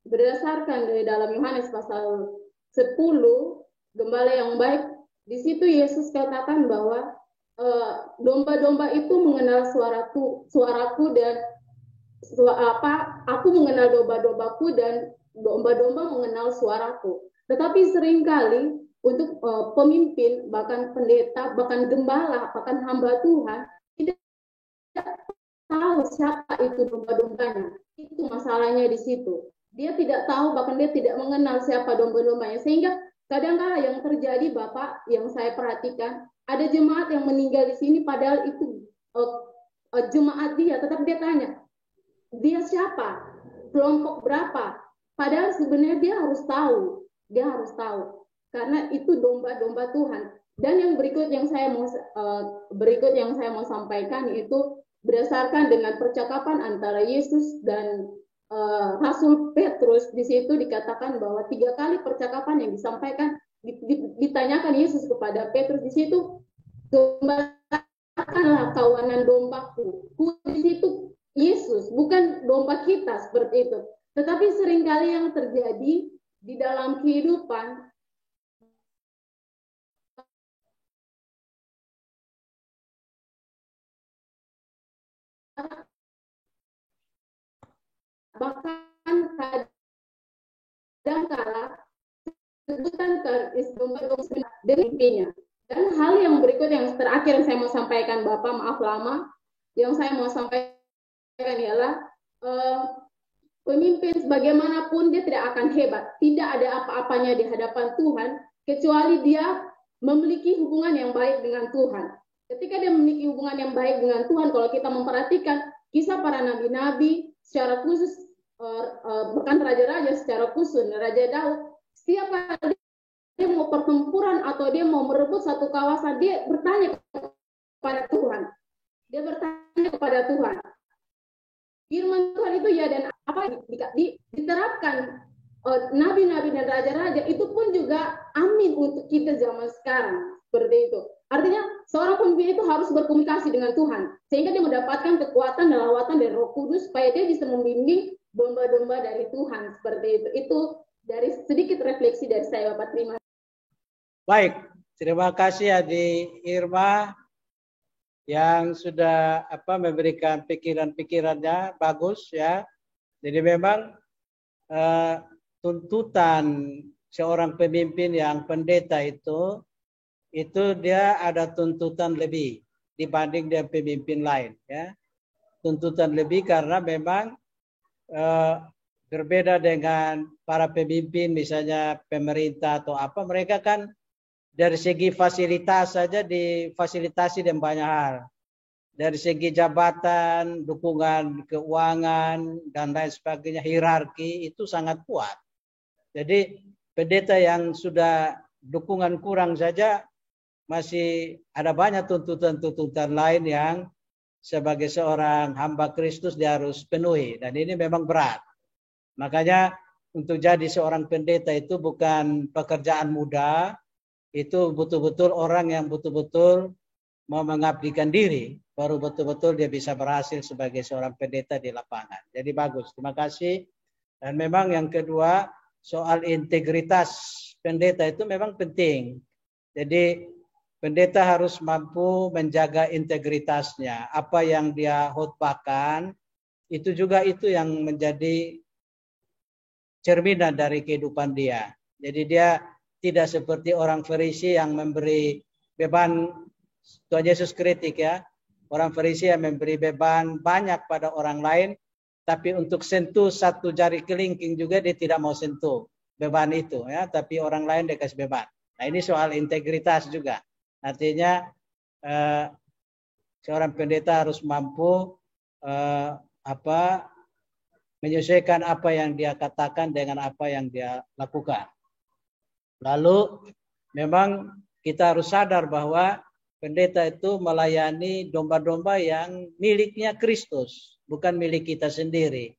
berdasarkan dari dalam Yohanes pasal 10, gembala yang baik, di situ Yesus katakan bahwa domba-domba itu mengenal suaraku dan aku mengenal domba-dombaku dan domba-domba mengenal suaraku. Tetapi seringkali untuk pemimpin, bahkan pendeta, bahkan gembala, bahkan hamba Tuhan tidak tahu siapa itu domba-dombanya. Itu masalahnya di situ. Dia tidak tahu, bahkan dia tidak mengenal siapa domba-dombanya. Sehingga kadang-kala yang terjadi, Bapak, yang saya perhatikan, ada jemaat yang meninggal di sini, padahal itu jemaat dia, tetap dia tanya, dia siapa? Kelompok berapa? Padahal sebenarnya dia harus tahu. Karena itu domba-domba Tuhan. Dan yang berikut yang saya mau sampaikan itu berdasarkan dengan percakapan antara Yesus dan Rasul Petrus. Di situ dikatakan bahwa 3 kali percakapan yang disampaikan, ditanyakan Yesus kepada Petrus di situ, gembalakanlah kawanan dombaku. Di situ Yesus, bukan domba kita seperti itu. Tetapi seringkali yang terjadi di dalam kehidupan, bahkan kadang-kala sebutan dengan. Dan hal yang berikut yang terakhir yang saya mau sampaikan, Bapak, maaf lama, yang saya mau sampaikan ialah pemimpin bagaimanapun dia tidak akan hebat, tidak ada apa-apanya di hadapan Tuhan kecuali dia memiliki hubungan yang baik dengan Tuhan. Ketika dia memiliki hubungan yang baik dengan Tuhan, kalau kita memperhatikan kisah para nabi-nabi secara khusus, bukan raja-raja secara khusus, Raja Daud, setiap kali dia mau pertempuran atau dia mau merebut satu kawasan, dia bertanya kepada Tuhan, dia bertanya kepada Tuhan. Firman Tuhan itu ya dan apa diterapkan nabi-nabi dan raja-raja itu pun juga amin untuk kita zaman sekarang. Seperti itu. Artinya seorang pemimpin itu harus berkomunikasi dengan Tuhan sehingga dia mendapatkan kekuatan dan lawatan dari Roh Kudus supaya dia bisa membimbing domba-domba dari Tuhan. Seperti itu. Itu dari sedikit refleksi dari saya, Bapak. Terima kasih. Baik, terima kasih Adik Irma yang sudah memberikan pikiran-pikirannya bagus ya. Jadi memang tuntutan seorang pemimpin yang pendeta itu dia ada tuntutan lebih dibanding dengan pemimpin lain ya. Tuntutan lebih karena memang berbeda dengan para pemimpin misalnya pemerintah atau apa, mereka kan dari segi fasilitas saja difasilitasi dengan banyak hal. Dari segi jabatan, dukungan keuangan dan lain sebagainya, hierarki itu sangat kuat. Jadi pendeta yang sudah dukungan kurang saja masih ada banyak tuntutan-tuntutan lain yang sebagai seorang hamba Kristus dia harus penuhi, dan ini memang berat. Makanya untuk jadi seorang pendeta itu bukan pekerjaan mudah, itu betul-betul orang yang betul-betul mau mengabdikan diri, baru betul-betul dia bisa berhasil sebagai seorang pendeta di lapangan. Jadi bagus, terima kasih. Dan memang yang kedua, soal integritas pendeta itu memang penting. Jadi pendeta harus mampu menjaga integritasnya. Apa yang dia khotbahkan, itu juga itu yang menjadi cerminan dari kehidupan dia. Jadi dia tidak seperti orang Farisi yang memberi beban, Tuhan Yesus kritik ya. Orang Farisi yang memberi beban banyak pada orang lain, tapi untuk sentuh satu jari kelingking juga dia tidak mau sentuh beban itu ya. Tapi orang lain dia kasih beban. Nah ini soal integritas juga. Artinya seorang pendeta harus mampu menyesuaikan apa yang dia katakan dengan apa yang dia lakukan. Lalu memang kita harus sadar bahwa pendeta itu melayani domba-domba yang miliknya Kristus, bukan milik kita sendiri.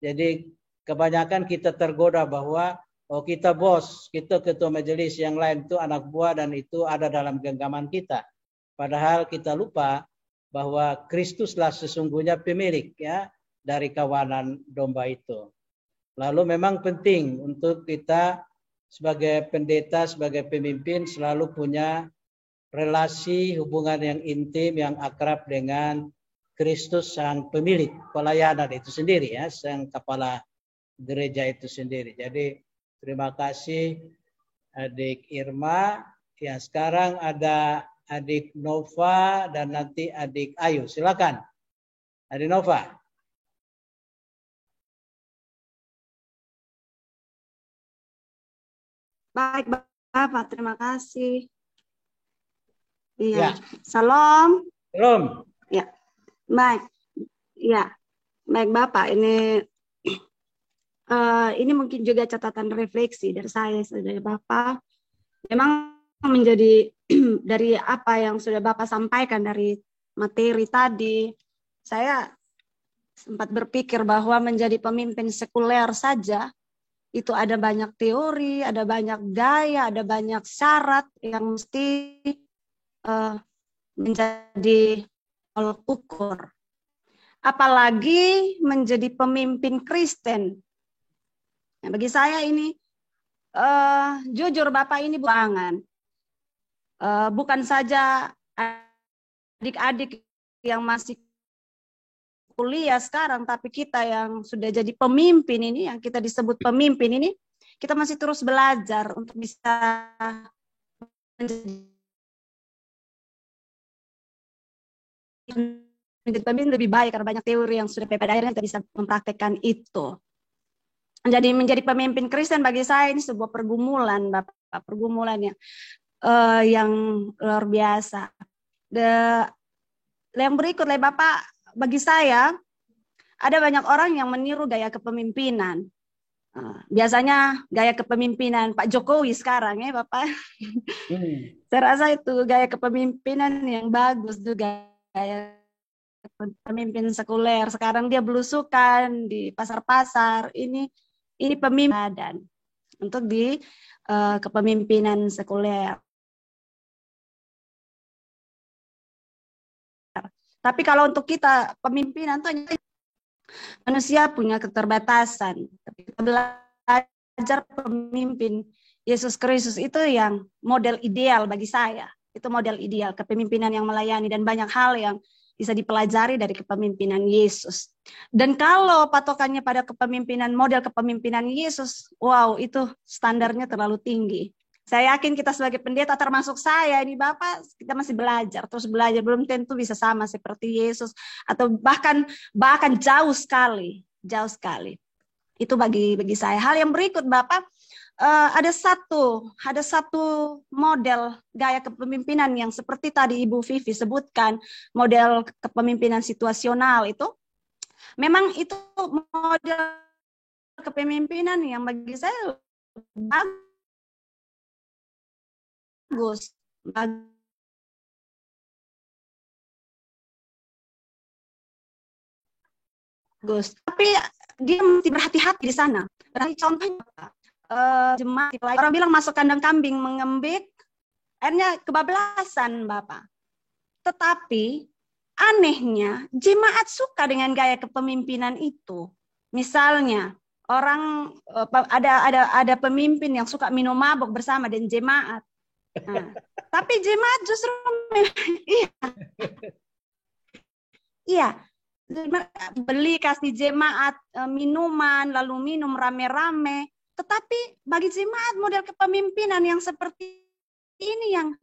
Jadi kebanyakan kita tergoda bahwa kita bos, kita ketua majelis, yang lain itu anak buah dan itu ada dalam genggaman kita. Padahal kita lupa bahwa Kristuslah sesungguhnya pemilik ya dari kawanan domba itu. Lalu memang penting untuk kita sebagai pendeta, sebagai pemimpin selalu punya relasi hubungan yang intim, yang akrab dengan Kristus sang pemilik pelayanan itu sendiri ya, sang kepala gereja itu sendiri. Jadi terima kasih Adik Irma. Ya, sekarang ada Adik Nova dan nanti Adik Ayu. Silakan. Adik Nova. Baik, Bapak. Terima kasih. Iya. Ya. Salam. Salam. Ya. Baik. Ya. Baik, Bapak. Ini mungkin juga catatan refleksi dari saya, dari Bapak. Memang menjadi dari apa yang sudah Bapak sampaikan dari materi tadi, saya sempat berpikir bahwa menjadi pemimpin sekuler saja itu ada banyak teori, ada banyak gaya, ada banyak syarat yang mesti menjadi tolak ukur. Apalagi menjadi pemimpin Kristen. Nah, bagi saya ini jujur Bapak ini buangan. Bukan saja adik-adik yang masih kuliah sekarang, tapi kita yang sudah jadi pemimpin ini, yang kita disebut pemimpin ini, kita masih terus belajar untuk bisa menjadi pemimpin lebih baik karena banyak teori yang sudah pada akhirnya kita bisa mempraktekkan itu. Jadi menjadi pemimpin Kristen bagi saya ini sebuah pergumulan, Bapak, pergumulan yang luar biasa. Yang berikut lah Bapak, bagi saya ada banyak orang yang meniru gaya kepemimpinan. Biasanya gaya kepemimpinan Pak Jokowi sekarang ya Bapak. Saya rasa itu gaya kepemimpinan yang bagus juga, gaya pemimpin sekuler. Sekarang dia belusukan di pasar-pasar. Ini pemimpin dan untuk di kepemimpinan sekuler. Tapi kalau untuk kita pemimpinan tuh manusia punya keterbatasan. Tapi kita belajar pemimpin Yesus Kristus itu yang model ideal bagi saya. Itu model ideal kepemimpinan yang melayani dan banyak hal yang bisa dipelajari dari kepemimpinan Yesus. Dan kalau patokannya pada model kepemimpinan Yesus, wow, itu standarnya terlalu tinggi. Saya yakin kita sebagai pendeta, termasuk saya ini Bapak, kita masih belajar, terus belajar, belum tentu bisa sama seperti Yesus atau bahkan jauh sekali. Itu bagi saya. Hal yang berikut Bapak, ada satu model gaya kepemimpinan yang seperti tadi Ibu Vivi sebutkan, model kepemimpinan situasional itu. Memang itu model kepemimpinan yang bagi saya bagus. Tapi dia mesti berhati-hati di sana. Contohnya jemaat orang bilang masuk kandang kambing mengembik, akhirnya kebablasan Bapak. Tetapi anehnya jemaat suka dengan gaya kepemimpinan itu. Misalnya orang ada pemimpin yang suka minum mabuk bersama dengan jemaat. Nah, tapi jemaat justru iya beli kasih jemaat minuman lalu minum rame-rame. Tetapi bagi jemaat model kepemimpinan yang seperti ini yang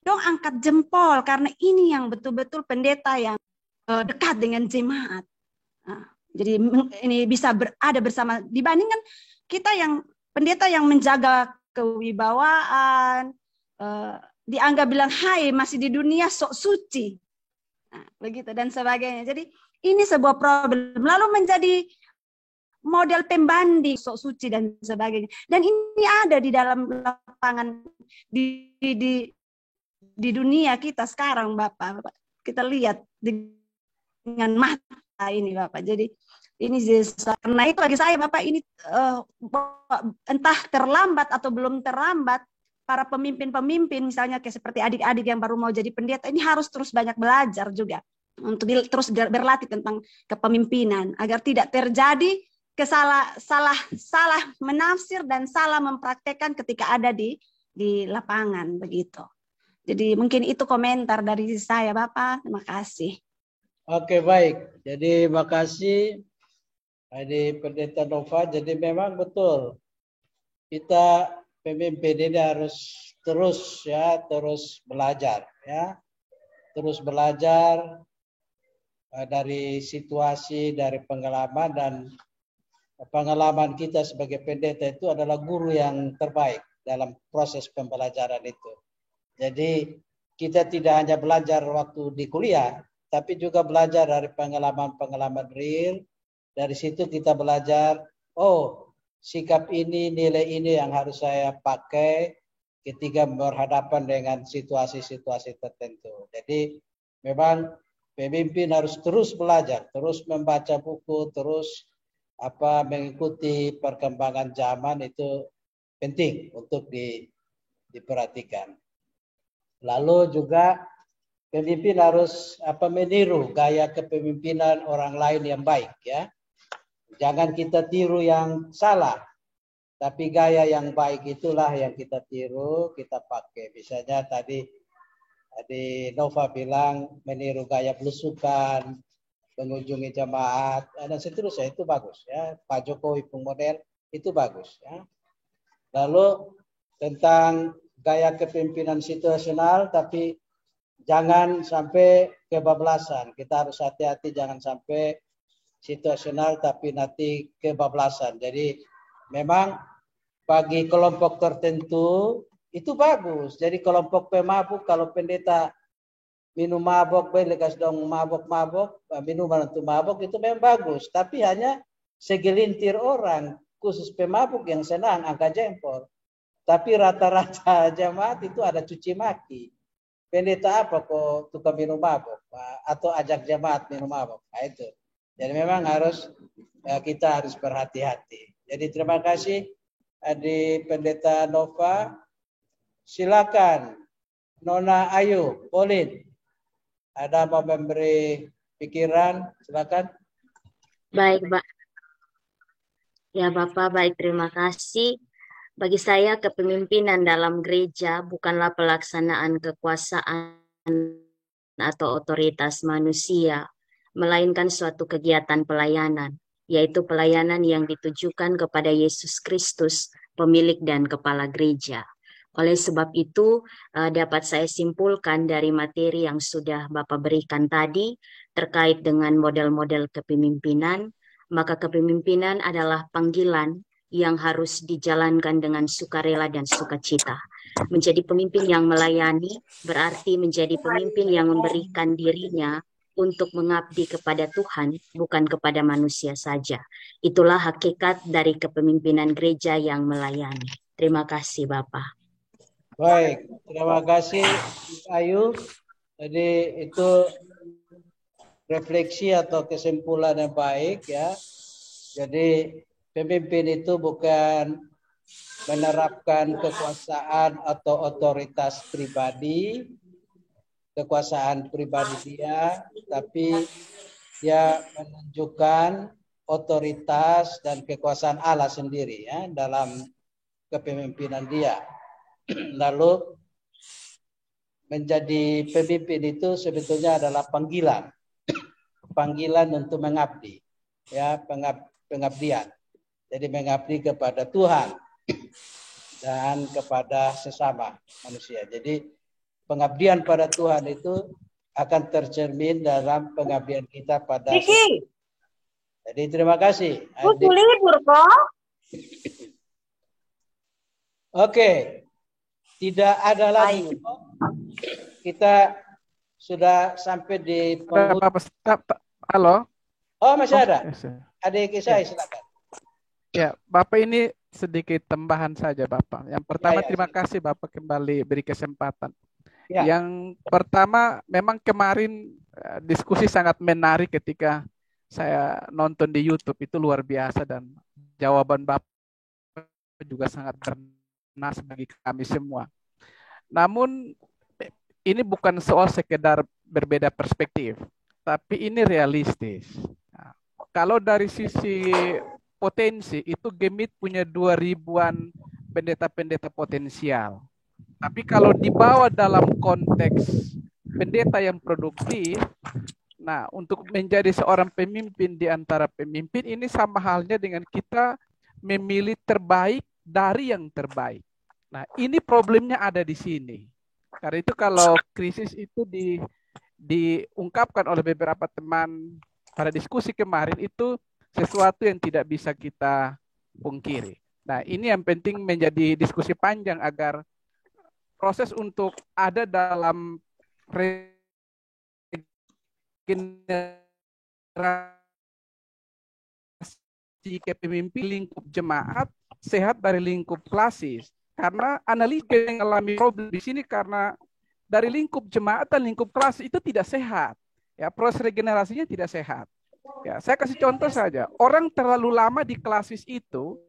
dong angkat jempol karena ini yang betul-betul pendeta yang dekat dengan jemaat. Nah, jadi ini bisa berada bersama dibandingkan kita yang pendeta yang menjaga kewibawaan, dianggap bilang hai masih di dunia sok suci. Nah, begitu dan sebagainya. Jadi ini sebuah problem. Lalu menjadi model pembanding sok suci dan sebagainya. Dan ini ada di dalam lapangan di dunia kita sekarang Bapak. Kita lihat dengan mata ini Bapak. Jadi ini karena itu bagi saya Bapak ini entah terlambat atau belum terlambat para pemimpin-pemimpin misalnya kayak seperti adik-adik yang baru mau jadi pendeta ini harus terus banyak belajar juga untuk terus berlatih tentang kepemimpinan agar tidak terjadi salah menafsir dan salah mempraktekkan ketika ada di lapangan begitu. Jadi mungkin itu komentar dari saya Bapak. Terima kasih. Oke baik. Jadi makasih Adik Pendeta Nova. Jadi memang betul kita pemimpin ini harus terus belajar ya. Terus belajar dari situasi, dari pengalaman dan pengalaman kita sebagai pendeta itu adalah guru yang terbaik dalam proses pembelajaran itu. Jadi kita tidak hanya belajar waktu di kuliah, tapi juga belajar dari pengalaman-pengalaman real. Dari situ kita belajar, oh sikap ini, nilai ini yang harus saya pakai ketika berhadapan dengan situasi-situasi tertentu. Jadi memang pemimpin harus terus belajar, terus membaca buku, terus mengikuti perkembangan zaman itu penting untuk diperhatikan. Lalu juga pemimpin harus meniru gaya kepemimpinan orang lain yang baik ya. Jangan kita tiru yang salah, tapi gaya yang baik itulah yang kita tiru, kita pakai. Misalnya tadi Nova bilang meniru gaya belusukan, mengunjungi jemaat dan seterusnya itu bagus ya. Pak Jokowi pun model itu bagus ya. Lalu tentang gaya kepemimpinan situasional tapi jangan sampai kebablasan. Kita harus hati-hati jangan sampai situasional tapi nanti kebablasan. Jadi memang bagi kelompok tertentu itu bagus. Jadi kelompok pemabuk kalau pendeta minum mabok, lekas dong mabok-mabok, minuman untuk mabok itu memang bagus. Tapi hanya segelintir orang, khusus pemabuk yang senang angkat jempol. Tapi rata-rata jemaat itu ada cuci maki. pendeta apa kok tukang minum mabuk atau ajak jemaat minum mabuk. Nah, itu. Jadi memang kita harus berhati-hati. Jadi terima kasih Adik Pendeta Nova. Silakan Nona Ayu, Pauline. Ada mau memberi pikiran? Silakan. Baik, Pak. Ya, Bapak, baik, terima kasih. Bagi saya, kepemimpinan dalam gereja bukanlah pelaksanaan kekuasaan atau otoritas manusia, melainkan suatu kegiatan pelayanan, yaitu pelayanan yang ditujukan kepada Yesus Kristus, pemilik dan kepala gereja. Oleh sebab itu, dapat saya simpulkan dari materi yang sudah Bapak berikan tadi terkait dengan model-model kepemimpinan, maka kepemimpinan adalah panggilan yang harus dijalankan dengan sukarela dan sukacita. Menjadi pemimpin yang melayani berarti menjadi pemimpin yang memberikan dirinya untuk mengabdi kepada Tuhan, bukan kepada manusia saja. Itulah hakikat dari kepemimpinan gereja yang melayani. Terima kasih, Bapak. Baik, terima kasih Ayu. Jadi itu refleksi atau kesimpulan yang baik ya. Jadi pemimpin itu bukan menerapkan kekuasaan atau otoritas pribadi, kekuasaan pribadi dia, tapi dia menunjukkan otoritas dan kekuasaan Allah sendiri ya dalam kepemimpinan dia. Lalu menjadi pemimpin itu sebetulnya adalah panggilan untuk mengabdi, ya pengabdian. Jadi mengabdi kepada Tuhan dan kepada sesama manusia. Jadi pengabdian pada Tuhan itu akan tercermin dalam pengabdian kita pada sesama. Jadi terima kasih. Libur kok. Oke. Tidak ada lagi. Kita sudah sampai di Halo. Oh, masih ada. Adik saya silakan. Ya, Bapak ini sedikit tambahan saja, Bapak. Yang pertama terima kasih Bapak kembali beri kesempatan. Ya. Yang pertama memang kemarin diskusi sangat menarik ketika saya nonton di YouTube, itu luar biasa dan jawaban Bapak juga sangat bernas bagi kami semua. Namun ini bukan soal sekedar berbeda perspektif, tapi ini realistis. Nah, kalau dari sisi potensi itu Gemit punya 2000-an pendeta-pendeta potensial. Tapi kalau dibawa dalam konteks pendeta yang produktif, nah untuk menjadi seorang pemimpin di antara pemimpin ini sama halnya dengan kita memilih terbaik dari yang terbaik. Nah, ini problemnya ada di sini. Karena itu kalau krisis itu diungkapkan oleh beberapa teman pada diskusi kemarin itu sesuatu yang tidak bisa kita pungkiri. Nah, ini yang penting menjadi diskusi panjang agar proses untuk ada dalam regenerasi kepemimpinan lingkup jemaat sehat dari lingkup klasis. Karena analisa yang mengalami problem di sini karena dari lingkup jemaat dan lingkup klasis itu tidak sehat. Ya, proses regenerasinya tidak sehat. Ya, saya kasih contoh saja. Orang terlalu lama di klasis itu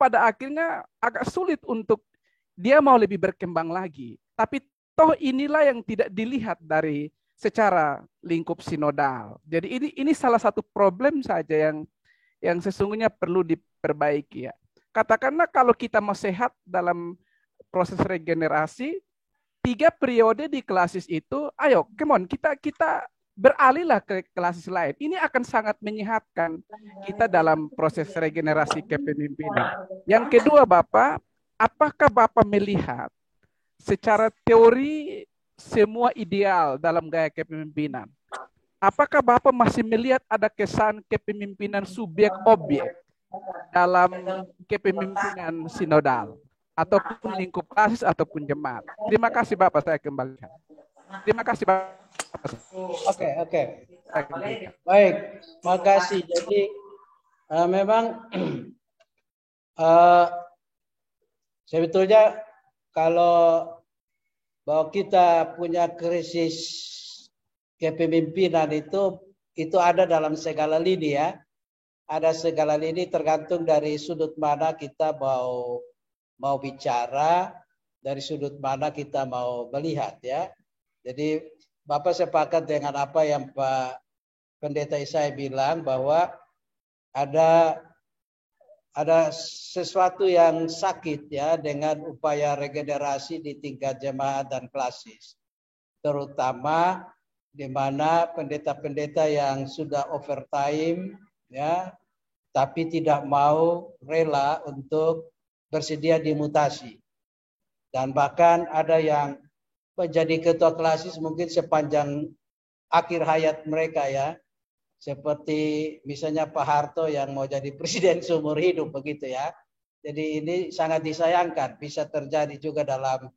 pada akhirnya agak sulit untuk dia mau lebih berkembang lagi. Tapi toh inilah yang tidak dilihat dari secara lingkup sinodal. Jadi ini salah satu problem saja yang sesungguhnya perlu diperbaiki ya. Katakanlah kalau kita mau sehat dalam proses regenerasi, 3 periode di klasis itu, ayo, come on, kita beralihlah ke klasis lain. Ini akan sangat menyehatkan kita dalam proses regenerasi kepemimpinan. Yang kedua, Bapak, apakah Bapak melihat secara teori semua ideal dalam gaya kepemimpinan? Apakah Bapak masih melihat ada kesan kepemimpinan subjek-objek dalam kepemimpinan sinodal ataupun lingkup klasis ataupun jemaat? Terima kasih Bapak, saya kembalikan. Terima kasih Bapak. Oke. Baik, makasih. Jadi memang sebetulnya kalau bahwa kita punya krisis kepemimpinan itu ada dalam segala lini ya. Ada segala lini tergantung dari sudut mana kita mau bicara, dari sudut mana kita mau melihat ya. Jadi Bapak sepakat dengan apa yang Pak Pendeta Isai bilang bahwa ada sesuatu yang sakit ya dengan upaya regenerasi di tingkat jemaat dan klasis. Terutama di mana pendeta-pendeta yang sudah overtime ya, tapi tidak mau rela untuk bersedia dimutasi. Dan bahkan ada yang menjadi ketua klasis mungkin sepanjang akhir hayat mereka ya. Seperti misalnya Pak Harto yang mau jadi presiden seumur hidup begitu ya. Jadi ini sangat disayangkan, bisa terjadi juga dalam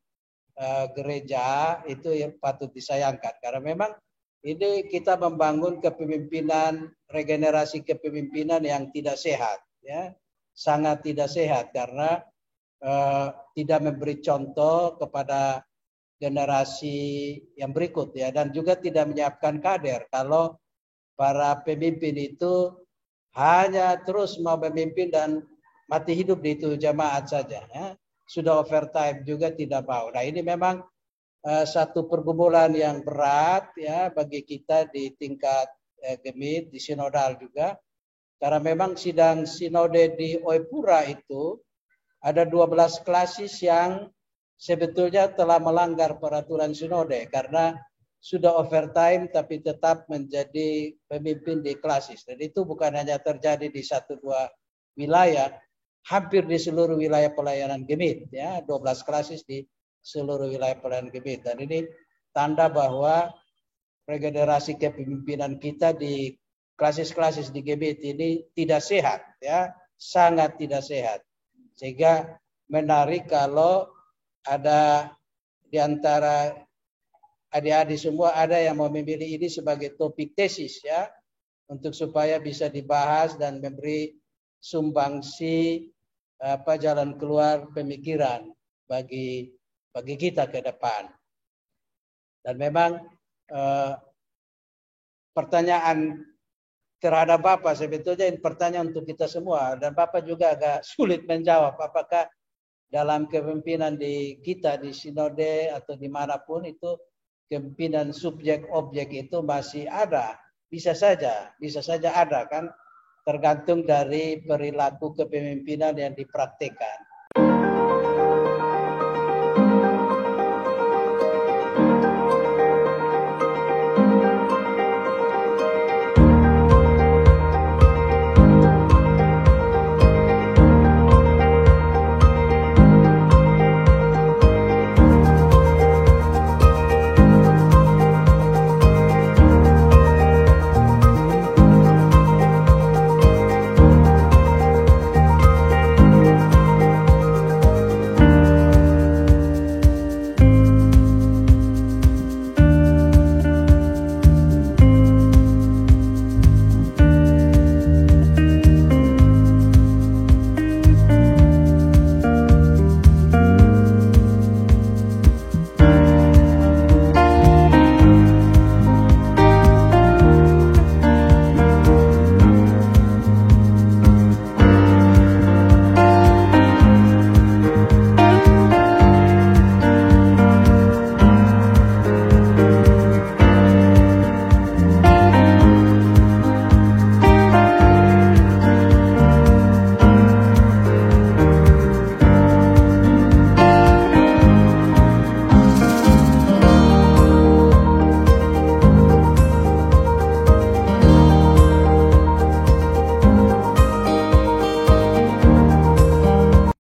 gereja, itu yang patut disayangkan. Karena memang ini kita membangun kepemimpinan, regenerasi kepemimpinan yang tidak sehat ya. Sangat tidak sehat karena tidak memberi contoh kepada generasi yang berikut ya, dan juga tidak menyiapkan kader. Kalau para pemimpin itu hanya terus mau memimpin dan mati hidup di itu jemaat saja ya. Sudah overtime juga tidak mau. Nah, ini memang satu pergumulan yang berat ya bagi kita di tingkat gemit, di sinodal juga. Karena memang sidang sinode di Oepura itu ada 12 klasis yang sebetulnya telah melanggar peraturan sinode karena sudah overtime tapi tetap menjadi pemimpin di klasis. Dan itu bukan hanya terjadi di 1-2 wilayah, hampir di seluruh wilayah pelayanan gemit ya, 12 klasis di seluruh wilayah pelayanan gemit. Dan ini tanda bahwa regenerasi kepemimpinan kita di klasis-klasis di gemit ini tidak sehat ya, sangat tidak sehat. Sehingga menarik kalau ada di antara adik-adik semua ada yang mau memilih ini sebagai topik tesis ya, untuk supaya bisa dibahas dan memberi sumbangsi jalan keluar pemikiran bagi kita ke depan. Dan memang pertanyaan terhadap Bapak sebetulnya ini pertanyaan untuk kita semua, dan Bapak juga agak sulit menjawab apakah dalam kepemimpinan di kita di sinode atau dimanapun itu kepemimpinan subjek objek itu masih ada. Bisa saja ada kan, tergantung dari perilaku kepemimpinan yang dipraktikkan.